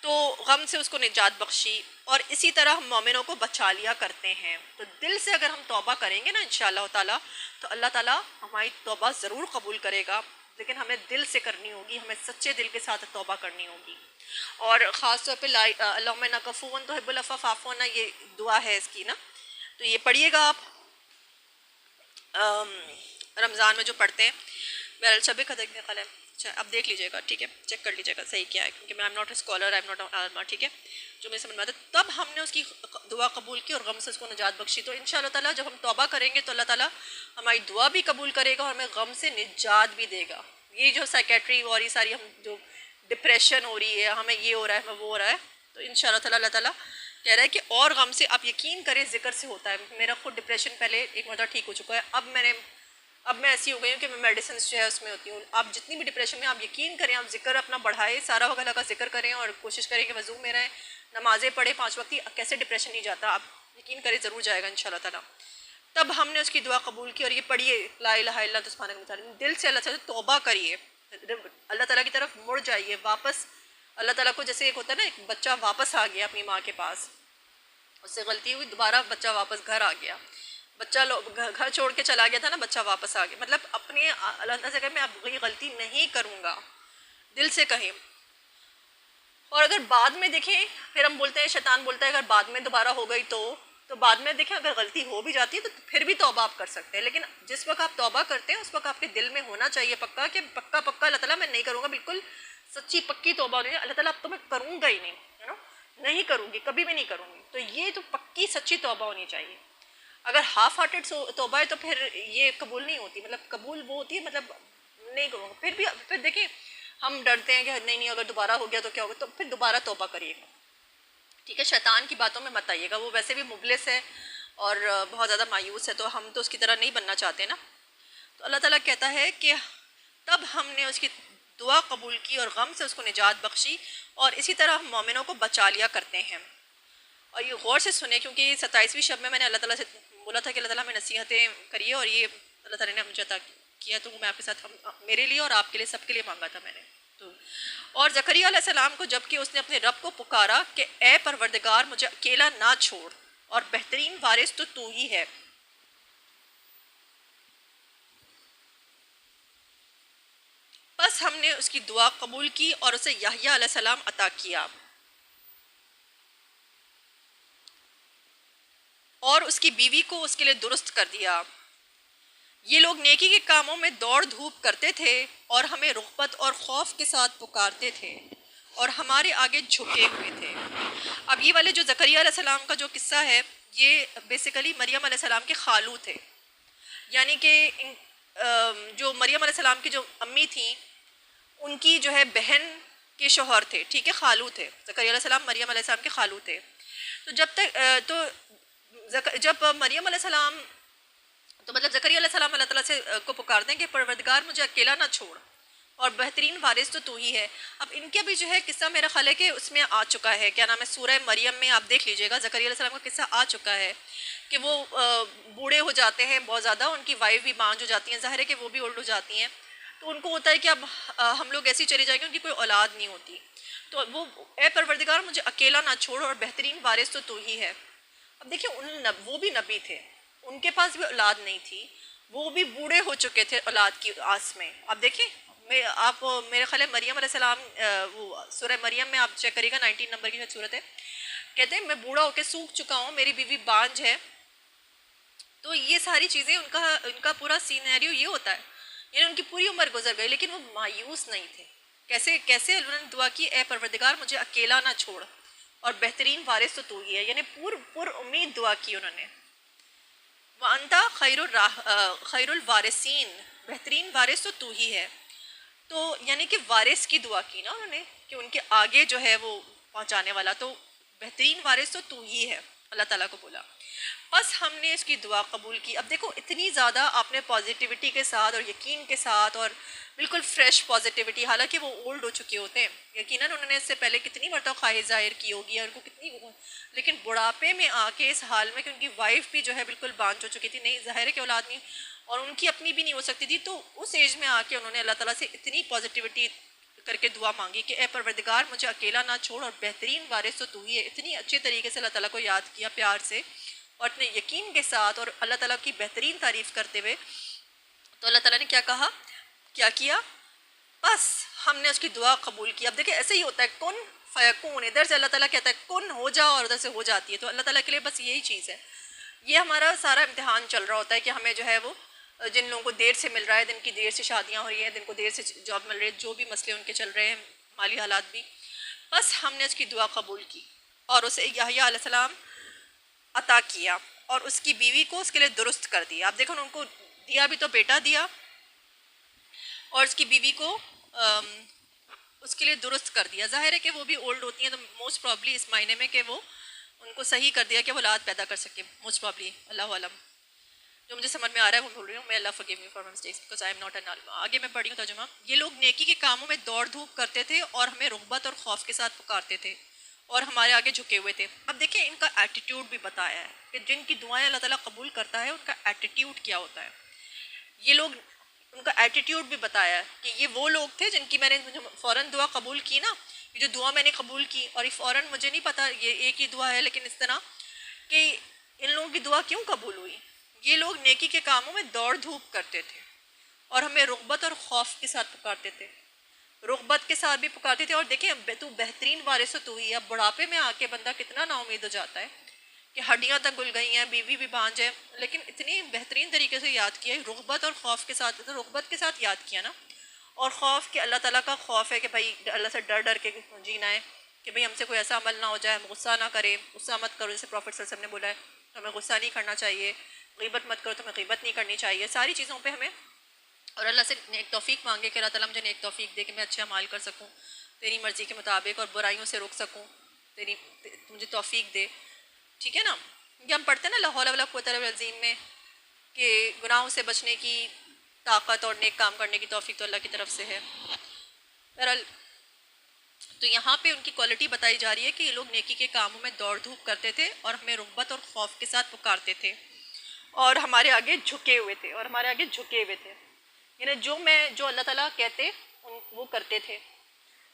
तो गम से उसको निजात बख्शी, और इसी तरह हम मोमिनों को बचा लिया करते हैं। तो दिल से अगर हम तौबा करेंगे ना इंशाअल्लाह ताला, तो अल्लाह ताला हमारी तौबा ज़रूर कबूल करेगा, लेकिन हमें दिल से करनी होगी, हमें सच्चे दिल के साथ तौबा करनी होगी। और ख़ास तौर पे अल्लाहुम्मा इन्नका अफ़ुव्वुन तुहिब्बुल अफ़्वा फ़अफ़ु अन्ना, ये दुआ है इसकी ना, तो ये पढ़िएगा आप रमज़ान में जो पढ़ते हैं। मेरा शब कदर में कलम, अच्छा अब देख लीजिएगा, ठीक है, चेक कर लीजिएगा सही क्या है, क्योंकि मैं I am not a scholar, I am not आलमा, ठीक है, जो मेरे समझ में आता है। तब हमने उसकी दुआ कबूल की और गम से उसको निजात बख्शी। तो इंशाअल्लाह ताला जब हम तौबा करेंगे तो अल्लाह ताला हमारी दुआ भी कबूल करेगा और हमें गम से निजात भी देगा। ये जो साइकेट्री और ये सारी हम जो डिप्रेशन हो रही है, हमें ये हो रहा है, हमें वो हो रहा है, तो इंशाअल्लाह ताला अल्लाह ताला कह रहा है कि और गम से आप यकीन करें जिक्र से होता है। मेरा खुद डिप्रेशन पहले एक मतलब ठीक हो चुका है, अब मैं ऐसी हो गई हूँ कि मैं मेडिसिन जो है उसमें होती हूँ। आप जितनी भी डिप्रेशन में, आप यकीन करें, आप जिक्र अपना बढ़ाएं, सारा वगैरह का जिक्र करें और कोशिश करें कि वज़ू में रहें, नमाज़ें पढ़ें 5 वक्त की, कैसे डिप्रेशन नहीं जाता, आप यकीन करें ज़रूर जाएगा इंशाअल्लाह ताला। तब हमने उसकी दुआ कबूल की और ये पढ़िए ला इलाहा इल्लल्लाह सुब्हानक व, दिल से अल्लाह से तौबा करिए, अल्लाह ताला की तरफ मुड़ जाइए वापस। अल्लाह ताला को जैसे एक होता है ना, एक बच्चा वापस आ गया अपनी माँ के पास, उससे गलती हुई, दोबारा बच्चा वापस घर आ गया, बच्चा घर छोड़ के चला गया था ना, बच्चा वापस आ गया, मतलब अपने अल्लाह से कहें मैं अब ये गलती नहीं करूँगा, दिल से कहें। और अगर बाद में देखें, फिर हम बोलते हैं, शैतान बोलता है अगर बाद में दोबारा हो गई तो बाद में देखें अगर गलती हो भी जाती है तो फिर भी तौबा आप कर सकते हैं। लेकिन जिस वक्त आप तौबा करते हैं उस वक्त आपके दिल में होना चाहिए पक्का कि पक्का पक्का अल्लाह ताला मैं नहीं करूँगा, बिल्कुल सच्ची पक्की तौबा होनी चाहिए, अल्लाह ताला अब तो मैं करूँगा ही नहीं, है ना, नहीं करूँगी, कभी भी नहीं करूँगी। तो ये तो पक्की सच्ची तौबा होनी चाहिए। अगर हाफ हार्टेड तौबा है तो फिर ये कबूल नहीं होती, मतलब कबूल वो होती है मतलब नहीं करूँगा, फिर देखिए हम डरते हैं कि नहीं नहीं अगर दोबारा हो गया तो क्या होगा, तो फिर दोबारा तौबा करिएगा, ठीक है। शैतान की बातों में मत आइएगा, वो वैसे भी मुबलिस है और बहुत ज़्यादा मायूस है, तो हम तो उसकी तरह नहीं बनना चाहते ना। तो अल्लाह ताला कहता है कि तब हमने उसकी दुआ कबूल की और गम से उसको निजात बख्शी, और इसी तरह हम मोमिनों को बचा लिया करते हैं। और ये गौर से सुने, क्योंकि 27वीं शब में मैंने अल्लाह ताला से बोला था कि अल्लाह ताला हमें नसीहतें करिए, और ये अल्लाह ताला ने मुझे अता किया, तो मैं आपके साथ मेरे लिए और आपके लिए सबके लिए मांगा था मैंने। तो और ज़करिया अलैहिस्सलाम को जबकि उसने अपने रब को पुकारा कि ए परवरदिगार मुझे अकेला ना छोड़, और बेहतरीन वारिस तो तू ही है, बस हमने उसकी दुआ कबूल की और उसे यहया अलैहिस्सलाम अता किया, और उसकी बीवी को उसके लिए दुरुस्त कर दिया। ये लोग नेकी के कामों में दौड़ धूप करते थे और हमें रुग़बत और खौफ के साथ पुकारते थे और हमारे आगे झुके हुए थे। अब ये वाले जो ज़करिया अलैहिस्सलाम का जो किस्सा है, ये बेसिकली मरियम अलैहिस्सलाम के खालू थे, यानी कि जो मरियम अलैहिस्सलाम की जो अम्मी थी उनकी जो है बहन के शोहर थे, ठीक है, खालू थे। ज़करिया अलैहिस्सलाम मरियम अलैहिस्सलाम के खालू थे। तो जब मरियम अलैहिस्सलाम, तो मतलब ज़करिया अलैहिस्सलाम अल्लाह ताला से को पुकारते हैं कि परवरदिगार मुझे अकेला ना छोड़ और बेहतरीन वारिस तो तू ही है। अब इनके भी जो है किस्सा मेरा ख्याल है कि उसमें आ चुका है, क्या नाम है, सूरह मरियम में आप देख लीजिएगा, ज़करिया अलैहिस्सलाम का किस्सा आ चुका है कि वो बूढ़े हो जाते हैं बहुत ज़्यादा, उनकी वाइफ भी बांझ हो जाती हैं, ज़ाहिर है कि वो भी ओल्ड हो जाती हैं, तो उनको होता है कि अब हम लोग ऐसे ही चले जाएंगे, उनकी कोई औलाद नहीं होती, तो वो ए परवरदिगार मुझे अकेला ना छोड़ और बेहतरीन वारिस तो तू ही है। अब देखिए वो भी नबी थे, उनके पास भी औलाद नहीं थी, वो भी बूढ़े हो चुके थे औलाद की आस में। अब देखिए आप मेरे ख्याल मरियम अलैहिस्सलाम, वो सूरह मरियम में आप चेक करिएगा 19 नंबर की सूरत है, कहते हैं मैं बूढ़ा होकर सूख चुका हूँ, मेरी बीवी बांझ है। तो ये सारी चीज़ें उनका पूरा सीनैरियो ये होता है, यानी उनकी पूरी उम्र गुजर गई लेकिन वो मायूस नहीं थे। कैसे कैसे उन्होंने दुआ की, ए परवरदिगार मुझे अकेला ना छोड़, और बेहतरीन वारिस तो तू ही है, यानी पुर उम्मीद दुआ की उन्होंने। वअंता खैरुल वारिसीन, बेहतरीन वारिस तो तू ही है। तो यानी कि वारिस की दुआ की ना उन्होंने कि उनके आगे जो है वो पहुंचाने वाला, तो बेहतरीन वारिस तो तू ही है, अल्लाह ताला को बोला। बस हमने इसकी दुआ कबूल की। अब देखो इतनी ज़्यादा आपने पॉजिटिविटी के साथ और यकीन के साथ और बिल्कुल फ्रेश पॉजिटिविटी, हालांकि वो ओल्ड हो चुके होते हैं, यकीनन उन्होंने इससे पहले कितनी मरतबा ख्वाहिश जाहिर की होगी और उनको कितनी, लेकिन बुढ़ापे में आके इस हाल में कि उनकी वाइफ भी जो है बिल्कुल बांझ हो चुकी थी, नहीं ज़ाहिर के औलाद नहीं और उनकी अपनी भी नहीं हो सकती थी, तो उस एज में आके उन्होंने अल्लाह ताला से इतनी पॉजिटिविटी करके दुआ मांगी कि ए परवरदिगार मुझे अकेला ना छोड़ और बेहतरीन वारिस तो तू ही है। इतनी अच्छे तरीके से अल्लाह ताला को याद किया प्यार से और अपने यकीन के साथ और अल्लाह ताला की बेहतरीन तारीफ़ करते हुए। तो अल्लाह ताला ने क्या कहा, क्या किया, बस हमने उसकी दुआ कबूल की। अब देखिए ऐसे ही होता है, कुन फयकून, इधर से अल्लाह ताला कहता है कुन हो जा और उधर से हो जाती है। तो अल्लाह ताला के लिए बस यही चीज़ है। ये हमारा सारा इम्तिहान चल रहा होता है कि हमें जो है वो, जिन लोगों को देर से मिल रहा है, जिन की देर से शादियाँ हो रही हैं, जिन को देर से जॉब मिल रही है, जो भी मसले उनके चल रहे हैं, माली हालात भी, बस हमने उसकी दुआ कबूल की और उसे यहया अलैहिस्सलाम अता किया और उसकी बीवी को उसके लिए दुरुस्त कर दिया। आप देखो उनको दिया भी तो बेटा दिया और उसकी बीवी को उसके लिए दुरुस्त कर दिया। जाहिर है कि वो भी ओल्ड होती हैं तो मोस्ट प्रॉब्ली इस मायने में कि वो उनको सही कर दिया कि वो औलाद पैदा कर सके, मोस्ट प्रॉब्ली, अल्लाह आलम। जो मुझे समझ में आ रहा है वो बोल रही हूँ मैं, Allah forgive me for my mistakes because I am not an आलिमा। आगे मैं पढ़ी हूँ तर्जुमा। ये लोग नेकी के कामों में दौड़ धूप करते थे और हमें रुग़बत और खौफ के साथ पुकारते थे और हमारे आगे झुके हुए थे। अब देखिए इनका एटीट्यूड भी बताया है कि जिनकी दुआएं अल्लाह ताला कबूल करता है उनका एटीट्यूड क्या होता है। ये लोग, उनका एटीट्यूड भी बताया है कि ये वो लोग थे जिनकी मैंने फ़ौरन दुआ कबूल की ना, ये जो दुआ मैंने कबूल की और ये फ़ौरन, मुझे नहीं पता ये एक ही दुआ है लेकिन इस तरह कि इन लोगों की दुआ क्यों कबूल हुई। ये लोग नेकी के कामों में दौड़ धूप करते थे और हमें रुग़बत और खौफ के साथ पुकारते थे, रुग़बत के साथ भी पुकारते थे। और देखें तू बेहतरीन वारिस तू ही। अब बुढ़ापे में आके बंदा कितना नाउमीद हो जाता है कि हड्डियां तक गुल गई हैं, बीवी भी बांझ है, लेकिन इतनी बेहतरीन तरीके से याद किया, रुग़बत और खौफ के साथ, तो रुग़बत के साथ याद किया ना, और खौफ के अल्लाह ताला का खौफ है कि भाई अल्लाह से डर डर के जीना है कि भाई हमसे कोई ऐसा अमल ना हो जाए, हम गुस्सा ना करें, गुस्सा मत करो जैसे प्रॉफिट सल्लल्लाहु अलैहि वसल्लम ने बोला है, तो हमें गुस्सा नहीं करना चाहिए, ग़ीबत मत करो तो हमें ग़ीबत नहीं करनी चाहिए, सारी चीज़ों पे हमें, और अल्लाह से नेक तौफीक मांगे कि अल्लाह ताला मुझे नेक तौफीक दे कि मैं अच्छे अमाल कर सकूँ तेरी मर्ज़ी के मुताबिक और बुराइयों से रोक सकूँ, तेरी मुझे तौफीक दे, ठीक है ना। ये हम पढ़ते हैं ना ला हौला वला कुव्वता इल्ला बिल्लाह में कि गुनाहों से बचने की ताकत और नेक काम करने की तौफीक तो अल्लाह की तरफ से है। बहरहाल तो यहाँ पे उनकी क्वालिटी बताई जा रही है कि ये लोग नेकी के कामों में दौड़ धूप करते थे और हमें रुग़बत और खौफ के साथ पुकारते थे और हमारे आगे झुके हुए थे, और हमारे आगे झुके हुए थे, यानी जो अल्लाह ताला कहते वो करते थे,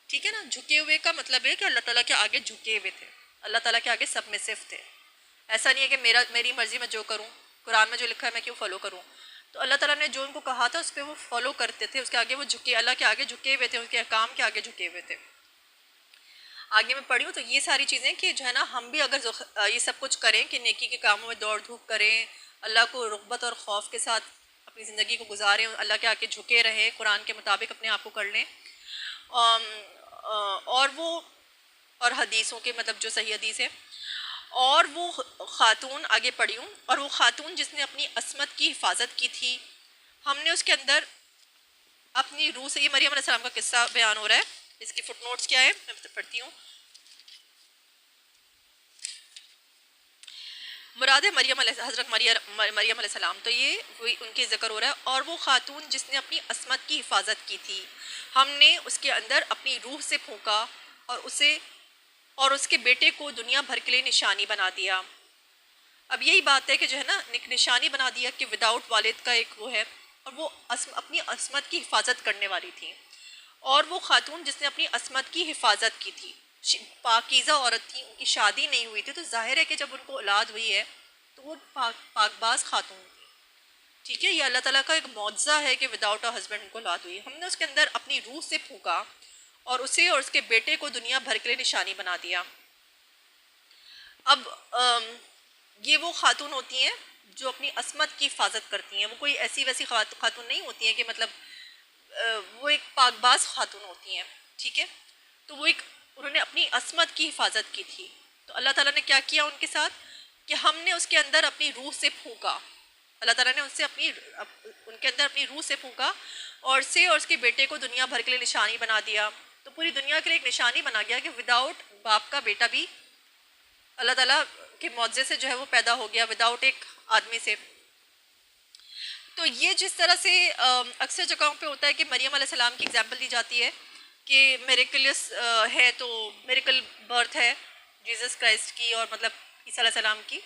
ठीक है ना। झुके हुए का मतलब है कि अल्लाह ताला के आगे झुके हुए थे, अल्लाह ताला के आगे सबमिसिव थे। ऐसा नहीं है कि मेरी मर्ज़ी में जो करूँ, कुरान में जो लिखा है मैं क्यों फॉलो करूँ। तो अल्लाह ताला ने जो उनको कहा था उस पर वो फॉलो करते थे, उसके आगे वो झुके, अल्लाह के आगे झुके हुए थे, उनके अहकाम के आगे झुके हुए थे। आगे मैं पढ़ी हूँ तो ये सारी चीज़ें कि जो है ना, हम भी अगर ये सब कुछ करें कि नेकी के कामों में दौड़ धूप करें, अल्लाह को रुग़बत और खौफ के साथ अपनी ज़िंदगी को गुजारें, अल्लाह के आगे झुके रहें, कुरान के मुताबिक अपने आप को कर लें, और वो, और हदीसों के मतलब जो सही हदीस है, और वो ख़ातून, आगे पढ़ी हूँ, और वो ख़ातून जिसने अपनी असमत की हिफाजत की थी, हमने उसके अंदर अपनी रूह से, ये मरियम अलैहिस्सलाम का किस्सा बयान हो रहा है, इसकी फुटनोट्स क्या है मैं पढ़ती हूँ। मुराद मरियम हज़रत मरियम अलैहिस्सलाम, तो ये वही उनके ज़िक्र हो रहा है। और वो ख़ातून जिसने अपनी असमत की हिफाजत की थी, हमने उसके अंदर अपनी रूह से फूंका और उसे और उसके बेटे को दुनिया भर के लिए निशानी बना दिया। अब यही बात है कि जो है ना, निशानी बना दिया कि विदाउट वालिद का एक वो है, और वो अपनी असमत की हिफाजत करने वाली थी। और वो ख़ातून जिसने अपनी असमत की हिफाजत की थी, पाकीज़ा औरत थी, उनकी शादी नहीं हुई थी, तो जाहिर है कि जब उनको औलाद हुई है तो वो पाकबाज ख़ातून थी, ठीक है। ये अल्लाह ताला का एक मौजज़ा है कि विदाउट अ हस्बैंड उनको औलाद हुई। हमने उसके अंदर अपनी रूह से फूंका और उसे और उसके बेटे को दुनिया भर के लिए निशानी बना दिया। अब ये वो ख़ातून होती हैं जो अपनी असमत की हिफाजत करती हैं, वो कोई ऐसी वैसी ख़ातून नहीं होती हैं कि मतलब वो एक पाकबाज ख़ातून होती हैं, ठीक है। तो वो एक उन्होंने अपनी असमत की हिफाजत की थी। तो अल्लाह ताला ने क्या किया उनके साथ कि हमने उसके अंदर अपनी रूह से फूंका, अल्लाह ताला ने उनके अंदर अपनी रूह से फूंका और उसके बेटे को दुनिया भर के लिए निशानी बना दिया। तो पूरी दुनिया के लिए एक निशानी बना गया कि विदाउट बाप का बेटा भी अल्लाह ताला के मौजे से जो है वो पैदा हो गया, विदाउट एक आदमी से। तो ये जिस तरह से अक्सर जगहों पे होता है कि मरियम अलैहिस्सलाम की एग्जांपल दी जाती है कि मेरेकलियस है, तो मेरेकल बर्थ है जीसस क्राइस्ट की और मतलब ईसा अलैहिस्सलाम की।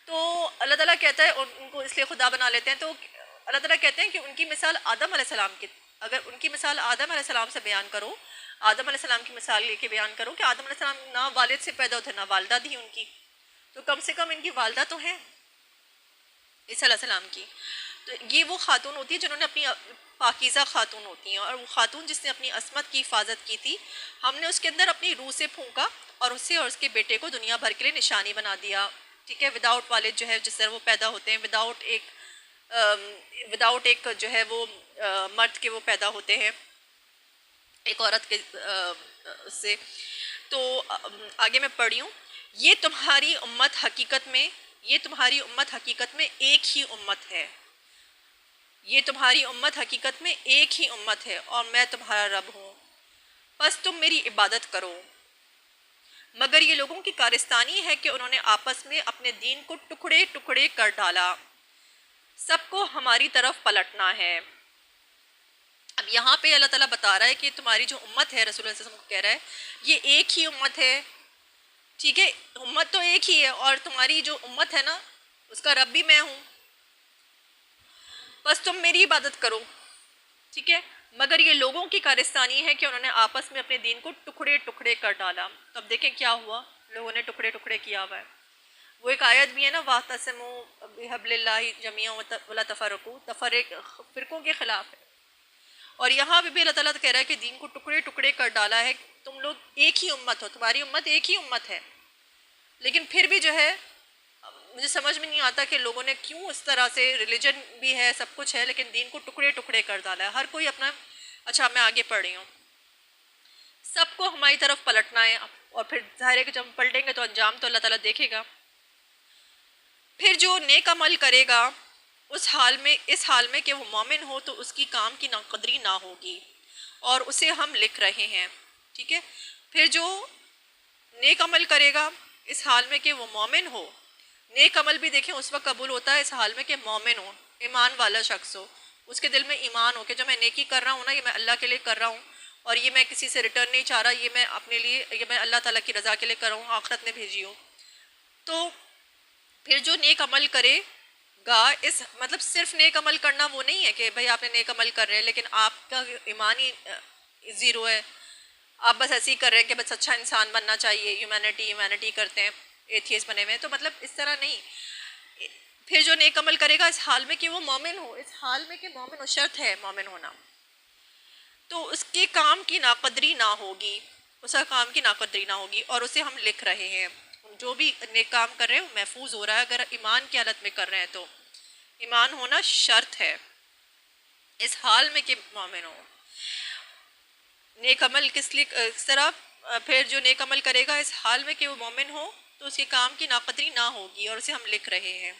तो अल्लाह ताला कहता है उनको इसलिए खुदा बना लेते हैं। तो अल्लाह ताला कहते हैं कि उनकी मिसाल आदम अलैहिस्सलाम की, अगर उनकी मिसाल आदम अलैहिस्सलाम से बयान करो, आदम अलैहिस्सलाम की मिसाल लेके बयान करो कि आदम अलैहिस्सलाम ना वालिद से पैदा होते ना वालदा थी उनकी, तो कम से कम इनकी वालदा तो है ईसा अलैहिस्सलाम की। तो ये वो खातून होती है जिन्होंने अपनी पाकीज़ा खातून होती हैं, और वो खातून जिसने अपनी असमत की हिफाजत की थी, हमने उसके अंदर अपनी रूह से फूंका और उससे और उसके बेटे को दुनिया भर के लिए निशानी बना दिया। ठीक है, विदाउट वालिद जो है जिस तरह वो पैदा होते हैं, विदाउट एक जो है वो मर्द के वो पैदा होते हैं एक औरत के से। तो आगे मैं पढ़ी हूँ, ये तुम्हारी उम्मत हकीकत में एक ही उम्मत है, ये तुम्हारी उम्मत हकीकत में एक ही उम्मत है और मैं तुम्हारा रब हूँ, बस तुम मेरी इबादत करो। मगर ये लोगों की कारस्तानी है कि उन्होंने आपस में अपने दीन को टुकड़े टुकड़े कर डाला, सबको हमारी तरफ पलटना है। अब यहाँ पे अल्लाह ताला बता रहा है कि तुम्हारी जो उम्मत है, रसूल सल्लल्लाहु अलैहि वसल्लम को कह रहा है ये एक ही उम्मत है। ठीक है, उम्मत तो एक ही है और तुम्हारी जो उम्मत है ना उसका रब भी मैं हूँ, बस तुम मेरी इबादत करो। ठीक है, मगर ये लोगों की कारस्तानी है कि उन्होंने आपस में अपने दीन को टुकड़े टुकड़े कर डाला। तो अब देखें क्या हुआ, लोगों ने टुकड़े टुकड़े किया हुआ है। वो एक आयत भी है ना, वातसिमू बिहब्लिल्लाहि जमीअन वला तफरकू, फ़िरकों के ख़िलाफ़ है। और यहाँ भी अल्लाह ताला कह रहा है कि दीन को टुकड़े टुकड़े कर डाला है, तुम लोग एक ही उम्मत हो, तुम्हारी उम्मत एक ही उम्मत है। लेकिन फिर भी जो है मुझे समझ में नहीं आता कि लोगों ने क्यों इस तरह से, रिलीजन भी है सब कुछ है लेकिन दीन को टुकड़े टुकड़े कर डाला है, हर कोई अपना। अच्छा, मैं आगे पढ़ रही हूँ, सबको हमारी तरफ पलटना है। और फिर ज़ाहिर है कि जब पलटेंगे तो अंजाम तो अल्लाह ताला देखेगा। फिर जो नेक अमल करेगा इस हाल में कि वो मोमिन हो तो उसकी काम की नाकदरी ना होगी, और उसे हम लिख रहे हैं। ठीक है, फिर जो नेक अमल करेगा इस हाल में कि वो मोमिन हो, नेक अमल भी देखें उस वक्त कबूल होता है इस हाल में कि मोमिन हो, ईमान वाला शख्स हो, उसके दिल में ईमान हो कि जो मैं नेकी कर रहा हूँ ना ये मैं अल्लाह के लिए कर रहा हूँ और ये मैं किसी से रिटर्न नहीं चाह रहा, ये मैं अपने लिए, ये मैं अल्लाह ताला की रज़ा के लिए कर रहा हूँ, आखिरत ने भेजी हो। तो फिर जो नेक अमल करेगा, इस मतलब सिर्फ नेक अमल करना वो नहीं है कि भाई आपने नेक अमल कर रहे हैं लेकिन आपका ईमान ही ज़ीरो है, आप बस ऐसे ही कर रहे हैं कि बस अच्छा इंसान बनना चाहिए, ह्यूमैनिटी करते हैं, एथियस्ट बने हुए हैं। तो मतलब इस तरह नहीं। फिर जो नेक अमल करेगा इस हाल में कि वो मोमिन हो, इस हाल में कि मोमिन हो, शर्त है मोमिन होना, तो उसके काम की नाकदरी ना होगी, उसका काम की नाकदरी ना होगी और उसे हम लिख रहे हैं। जो भी नेक काम कर रहे हैं वो महफूज हो रहा है, अगर ईमान की हालत में कर रहे हैं तो ईमान होना शर्त है इस हाल में कि मोमिन हो। नेक अमल किस लिए इस तरह, फिर जो नेक अमल करेगा इस हाल में कि वो मोमिन हो तो उसके काम की नाकदरी ना होगी और उसे हम लिख रहे हैं।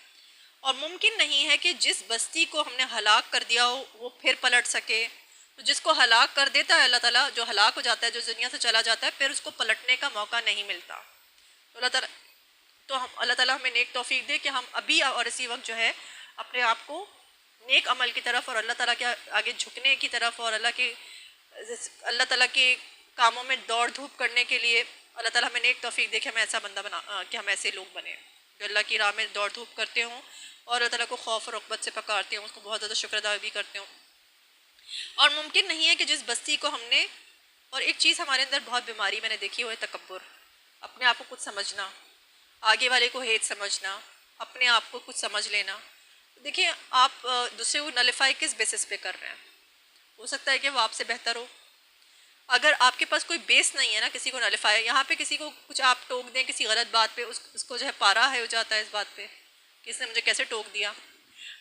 और मुमकिन नहीं है कि जिस बस्ती को हमने हलाक कर दिया हो वो फिर पलट सके। तो जिसको हलाक कर देता है अल्लाह ताला, जो हलाक हो जाता है, जो दुनिया से चला जाता है, फिर उसको पलटने का मौका नहीं मिलता। तो अल्लाह ताला हमें नेक तौफीक दे कि हम अभी और इसी वक्त जो है अपने आप को नेक अमल की तरफ और अल्लाह ताला के आगे झुकने की तरफ और अल्लाह ताला के कामों में दौड़ धूप करने के लिए अल्लाह ताला हमें नेक तौफीक दे कि हम ऐसा बंदा बना, कि हम ऐसे लोग बने जो अल्लाह की राह में दौड़ धूप करते हों और अल्लाह ताला को खौफ और रग़बत से पकारते हों, उसको बहुत ज़्यादा शुक्र अदा भी करते हों। और मुमकिन नहीं है कि जिस बस्ती को हमने, और एक चीज़ हमारे अंदर बहुत बीमारी मैंने देखी हुई है, तकब्बुर, अपने आप को कुछ समझना, आगे वाले को हेट समझना, अपने आप को कुछ समझ लेना। देखिए आप दूसरे को नलिफाई किस बेसिस पे कर रहे हैं, हो सकता है कि वो आपसे बेहतर हो। अगर आपके पास कोई बेस नहीं है ना किसी को नलिफाई, यहाँ पे किसी को कुछ आप टोक दें किसी गलत बात पे, उसको जो है पारा है हो जाता है इस बात पे कि इसने मुझे कैसे टोक दिया।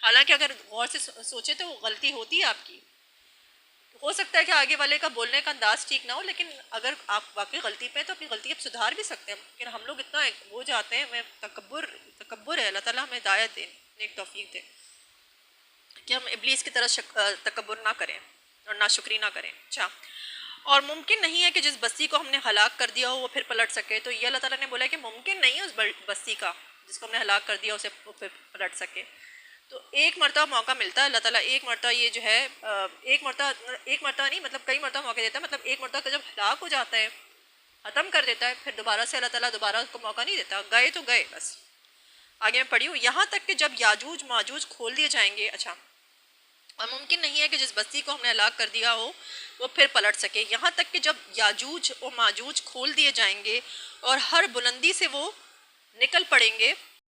हालांकि अगर गौर से सोचे तो वो गलती होती है आपकी, हो सकता है कि आगे वाले का बोलने का अंदाज ठीक ना हो, लेकिन अगर आप वाकई गलती पे हैं तो अपनी गलती आप सुधार भी सकते हैं। लेकिन हम लोग इतना हो जाते हैं, मैं तकब्बुर है, अल्लाह ताला हमें हिदायत दें, नेक तौफीक दे कि हम इब्लीस की तरह तकब्बुर ना करें और नाशुक्री ना करें। अच्छा, और मुमकिन नहीं है कि जिस बस्ती को हमने हलाक कर दिया हो वो फिर पलट सके। तो ये अल्लाह ताला ने बोला है कि मुमकिन नहीं है उस बस्ती का जिसको हमने हलाक कर दिया उसे वो फिर पलट सके। तो एक मरतबा मौका मिलता है, अल्लाह ताला एक मरतबा ये जो है एक मरतबा नहीं, मतलब कई मरतबा मौका देता है। मतलब एक मरतबा का जब हलाक हो जाता है, ख़त्म कर देता है, फिर दोबारा से अल्लाह ताला दोबारा उसको मौका नहीं देता, गए तो गए बस। आगे मैं पढ़ी हूँ, यहाँ तक कि जब याजूज माजूज खोल दिए जाएंगे। अच्छा, और मुमकिन नहीं है कि जिस बस्ती को हमने हलाक कर दिया हो वो फिर पलट सके, यहाँ तक कि जब याजूज और माजूज खोल दिए जाएंगे और हर बुलंदी से वो निकल पड़ेंगे